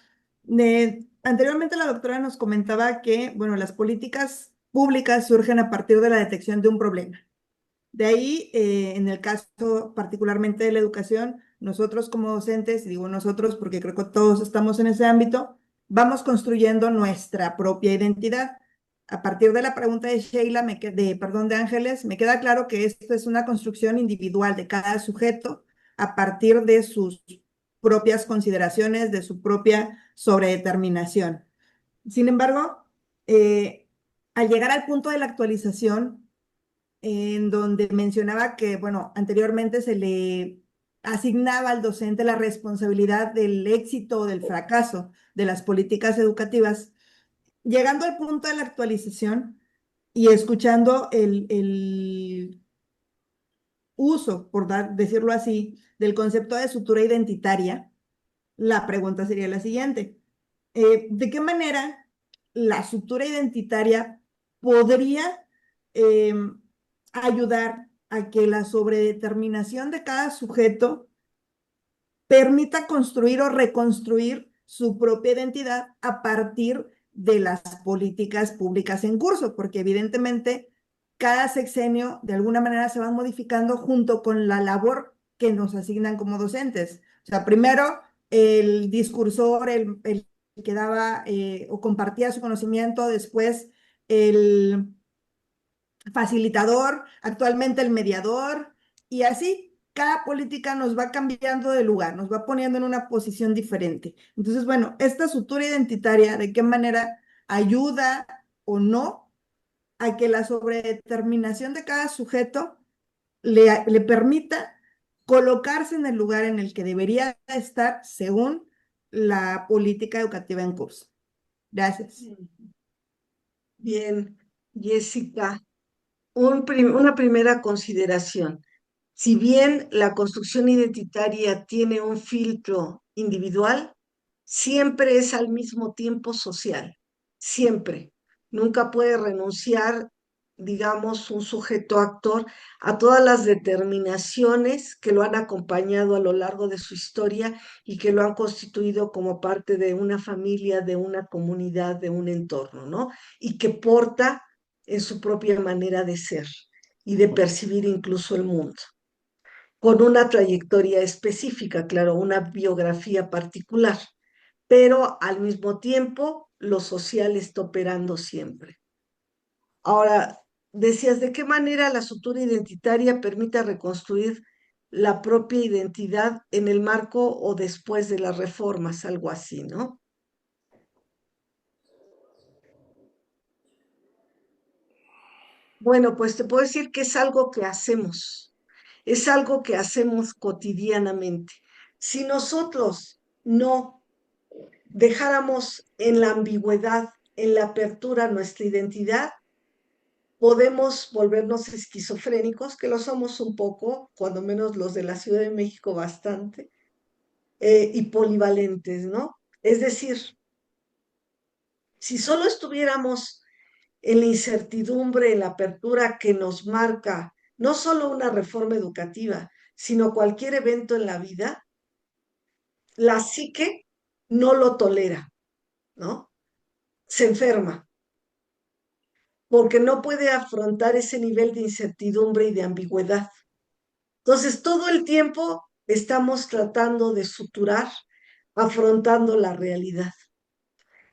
[SPEAKER 12] Anteriormente la doctora nos comentaba que, bueno, las políticas públicas surgen a partir de la detección de un problema. De ahí, en el caso particularmente de la educación, nosotros como docentes, y digo nosotros porque creo que todos estamos en ese ámbito, vamos construyendo nuestra propia identidad. A partir de la pregunta de Sheila, de Ángeles, me queda claro que esto es una construcción individual de cada sujeto a partir de sus propias consideraciones, de su propia sobredeterminación. Sin embargo, al llegar al punto de la actualización, en donde mencionaba que, bueno, anteriormente se le asignaba al docente la responsabilidad del éxito o del fracaso de las políticas educativas. Llegando al punto de la actualización y escuchando el uso, por decirlo así, del concepto de sutura identitaria, la pregunta sería la siguiente. ¿De qué manera la sutura identitaria podría ayudar a que la sobredeterminación de cada sujeto permita construir o reconstruir su propia identidad a partir de las políticas públicas en curso? Porque evidentemente cada sexenio de alguna manera se va modificando junto con la labor que nos asignan como docentes. O sea, primero el discursor, el que daba o compartía su conocimiento, después el facilitador, actualmente el mediador, y así cada política nos va cambiando de lugar, nos va poniendo en una posición diferente. Entonces, bueno, esta sutura identitaria, ¿de qué manera ayuda o no a que la sobredeterminación de cada sujeto le permita colocarse en el lugar en el que debería estar según la política educativa en curso? Gracias.
[SPEAKER 4] Bien, Jessica, una primera consideración. Si bien la construcción identitaria tiene un filtro individual, siempre es al mismo tiempo social, siempre. Nunca puede renunciar, digamos, un sujeto actor a todas las determinaciones que lo han acompañado a lo largo de su historia y que lo han constituido como parte de una familia, de una comunidad, de un entorno, ¿no? Y que porta en su propia manera de ser y de percibir incluso el mundo, con una trayectoria específica, claro, una biografía particular, pero al mismo tiempo lo social está operando siempre. Ahora, decías, ¿de qué manera la sutura identitaria permite reconstruir la propia identidad en el marco o después de las reformas, algo así, ¿no? Bueno, pues te puedo decir que es algo que hacemos. Es algo que hacemos cotidianamente. Si nosotros no dejáramos en la ambigüedad, en la apertura nuestra identidad, podemos volvernos esquizofrénicos, que lo somos un poco, cuando menos los de la Ciudad de México bastante, y polivalentes, ¿no? Es decir, si solo estuviéramos en la incertidumbre, en la apertura que nos marca no solo una reforma educativa, sino cualquier evento en la vida, la psique no lo tolera, ¿no? Se enferma, porque no puede afrontar ese nivel de incertidumbre y de ambigüedad. Entonces, todo el tiempo estamos tratando de suturar, afrontando la realidad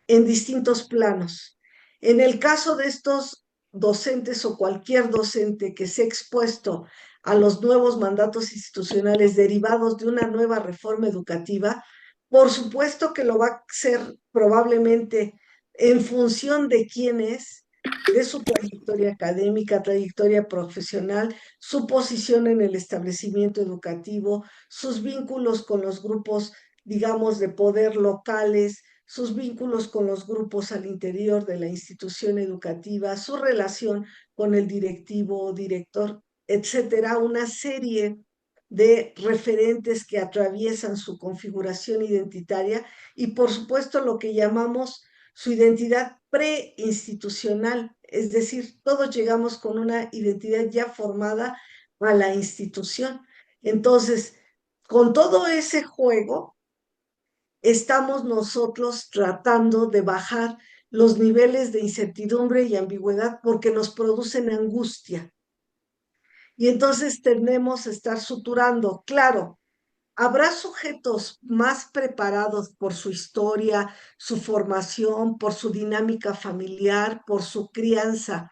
[SPEAKER 4] en distintos planos. En el caso de estos docentes o cualquier docente que se ha expuesto a los nuevos mandatos institucionales derivados de una nueva reforma educativa, por supuesto que lo va a hacer probablemente en función de quién es, de su trayectoria académica, trayectoria profesional, su posición en el establecimiento educativo, sus vínculos con los grupos, digamos, de poder locales, sus vínculos con los grupos al interior de la institución educativa, su relación con el directivo o director, etcétera, una serie de referentes que atraviesan su configuración identitaria y, por supuesto, lo que llamamos su identidad preinstitucional, es decir, todos llegamos con una identidad ya formada a la institución. Entonces, con todo ese juego, estamos nosotros tratando de bajar los niveles de incertidumbre y ambigüedad porque nos producen angustia. Y entonces tenemos que estar suturando. Claro, habrá sujetos más preparados por su historia, su formación, por su dinámica familiar, por su crianza,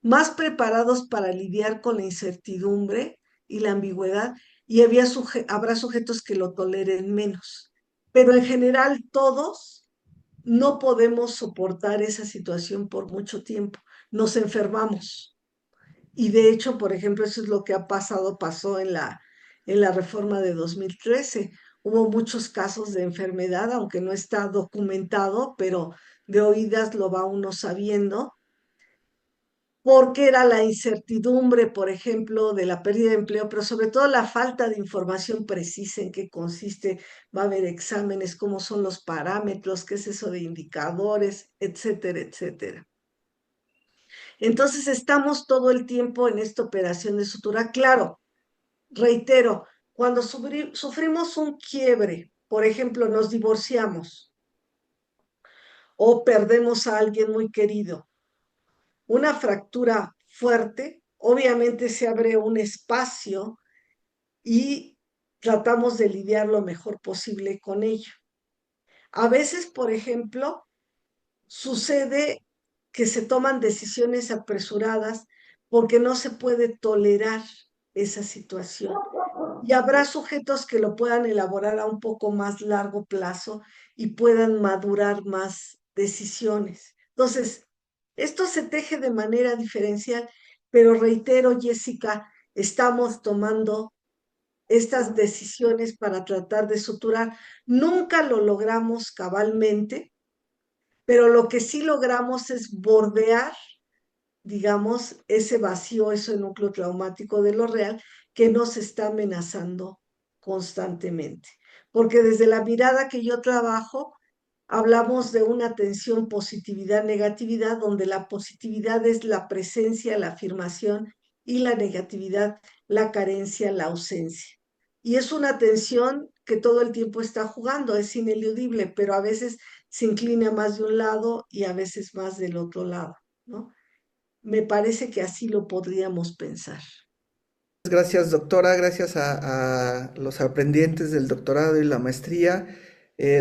[SPEAKER 4] más preparados para lidiar con la incertidumbre y la ambigüedad, y habrá sujetos que lo toleren menos. Pero en general todos no podemos soportar esa situación por mucho tiempo. Nos enfermamos. Y de hecho, por ejemplo, eso es lo que pasó en la reforma de 2013. Hubo muchos casos de enfermedad, aunque no está documentado, pero de oídas lo va uno sabiendo, porque era la incertidumbre, por ejemplo, de la pérdida de empleo, pero sobre todo la falta de información precisa en qué consiste, va a haber exámenes, cómo son los parámetros, qué es eso de indicadores, etcétera, etcétera. Entonces estamos todo el tiempo en esta operación de sutura. Claro, reitero, cuando sufrimos un quiebre, por ejemplo, nos divorciamos o perdemos a alguien muy querido, una fractura fuerte, obviamente se abre un espacio y tratamos de lidiar lo mejor posible con ello. A veces, por ejemplo, sucede que se toman decisiones apresuradas porque no se puede tolerar esa situación. Y habrá sujetos que lo puedan elaborar a un poco más largo plazo y puedan madurar más decisiones. Entonces, esto se teje de manera diferencial, pero reitero, Jessica, estamos tomando estas decisiones para tratar de suturar. Nunca lo logramos cabalmente, pero lo que sí logramos es bordear, digamos, ese vacío, ese núcleo traumático de lo real que nos está amenazando constantemente. Porque desde la mirada que yo trabajo, hablamos de una tensión positividad-negatividad, donde la positividad es la presencia, la afirmación, y la negatividad, la carencia, la ausencia. Y es una tensión que todo el tiempo está jugando, es ineludible, pero a veces se inclina más de un lado y a veces más del otro lado, ¿no? Me parece que así lo podríamos pensar.
[SPEAKER 3] Gracias, doctora. Gracias a los aprendientes del doctorado y la maestría.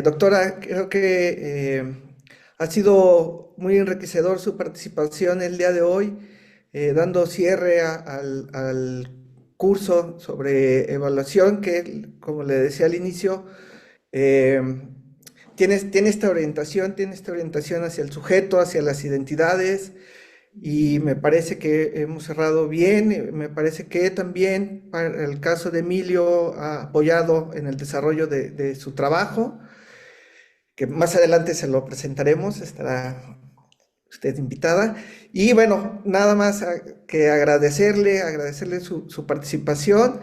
[SPEAKER 3] Doctora, creo que ha sido muy enriquecedor su participación el día de hoy, dando cierre al curso sobre evaluación que, como le decía al inicio, tiene esta orientación hacia el sujeto, hacia las identidades, y me parece que hemos cerrado bien. Me parece que también para el caso de Emilio ha apoyado en el desarrollo de su trabajo, que más adelante se lo presentaremos, estará usted invitada. Y bueno, nada más que agradecerle su participación,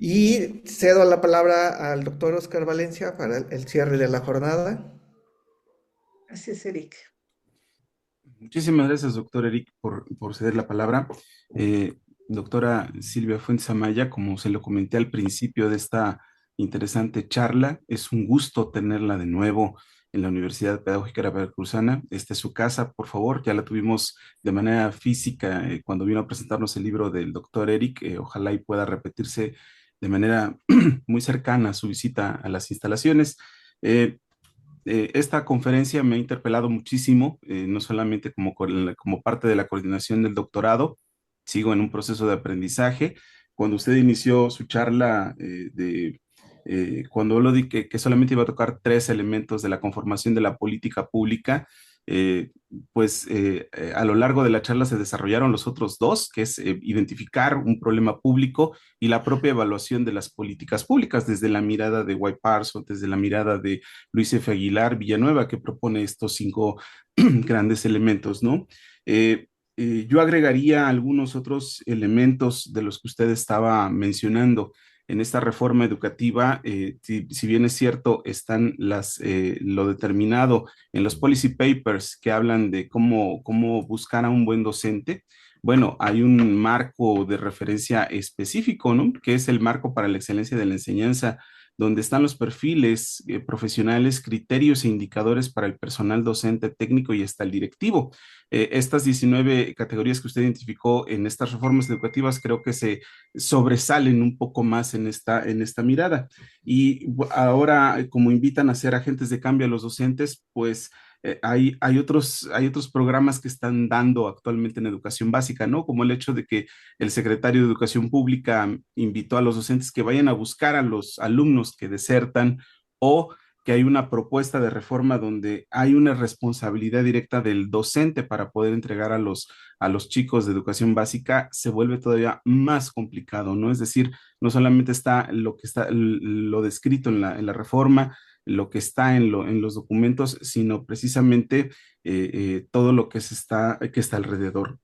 [SPEAKER 3] y cedo la palabra al doctor Óscar Valencia para el cierre de la jornada.
[SPEAKER 4] Gracias, Eric.
[SPEAKER 1] Muchísimas gracias, doctor Eric, por ceder la palabra. Doctora Silvia Fuentes Amaya, como se lo comenté al principio de esta interesante charla, es un gusto tenerla de nuevo en la Universidad Pedagógica Veracruzana. Esta es su casa, por favor. Ya la tuvimos de manera física cuando vino a presentarnos el libro del doctor Eric. Ojalá y pueda repetirse de manera muy cercana a su visita a las instalaciones. Esta conferencia me ha interpelado muchísimo, no solamente como parte de la coordinación del doctorado, sigo en un proceso de aprendizaje. Cuando usted inició su charla, cuando habló de que solamente iba a tocar 3 elementos de la conformación de la política pública, A lo largo de la charla se desarrollaron los otros dos, que es identificar un problema público y la propia evaluación de las políticas públicas desde la mirada de White Parsons, desde la mirada de Luis F. Aguilar Villanueva, que propone estos 5 grandes elementos, ¿no? Yo agregaría algunos otros elementos de los que usted estaba mencionando. En esta reforma educativa, si bien es cierto, están lo determinado en los policy papers que hablan de cómo buscar a un buen docente. Bueno, hay un marco de referencia específico, ¿no? Que es el marco para la excelencia de la enseñanza, donde están los perfiles profesionales, criterios e indicadores para el personal docente, técnico y hasta el directivo. Estas 19 categorías que usted identificó en estas reformas educativas creo que se sobresalen un poco más en esta mirada. Y ahora, como invitan a ser agentes de cambio a los docentes, pues hay otros programas que están dando actualmente en educación básica, ¿no? Como el hecho de que el secretario de Educación Pública invitó a los docentes que vayan a buscar a los alumnos que desertan, o que hay una propuesta de reforma donde hay una responsabilidad directa del docente para poder entregar a los chicos de educación básica. Se vuelve todavía más complicado, ¿no? Es decir, no solamente está lo descrito en la reforma, lo que está en los documentos, sino precisamente todo lo que está alrededor.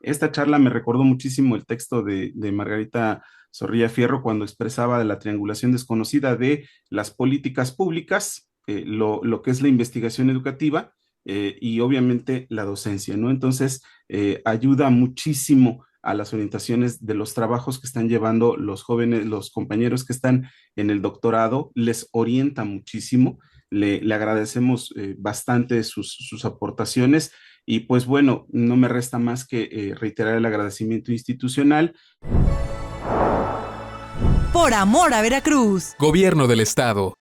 [SPEAKER 1] Esta charla me recordó muchísimo el texto de Margarita Zorrilla Fierro cuando expresaba de la triangulación desconocida de las políticas públicas, lo que es la investigación educativa y obviamente la docencia, ¿no? Entonces, ayuda muchísimo a las orientaciones de los trabajos que están llevando los jóvenes, los compañeros que están en el doctorado, les orienta muchísimo. Le agradecemos bastante sus aportaciones y pues bueno, no me resta más que reiterar el agradecimiento institucional.
[SPEAKER 13] Por amor a Veracruz.
[SPEAKER 14] Gobierno del Estado.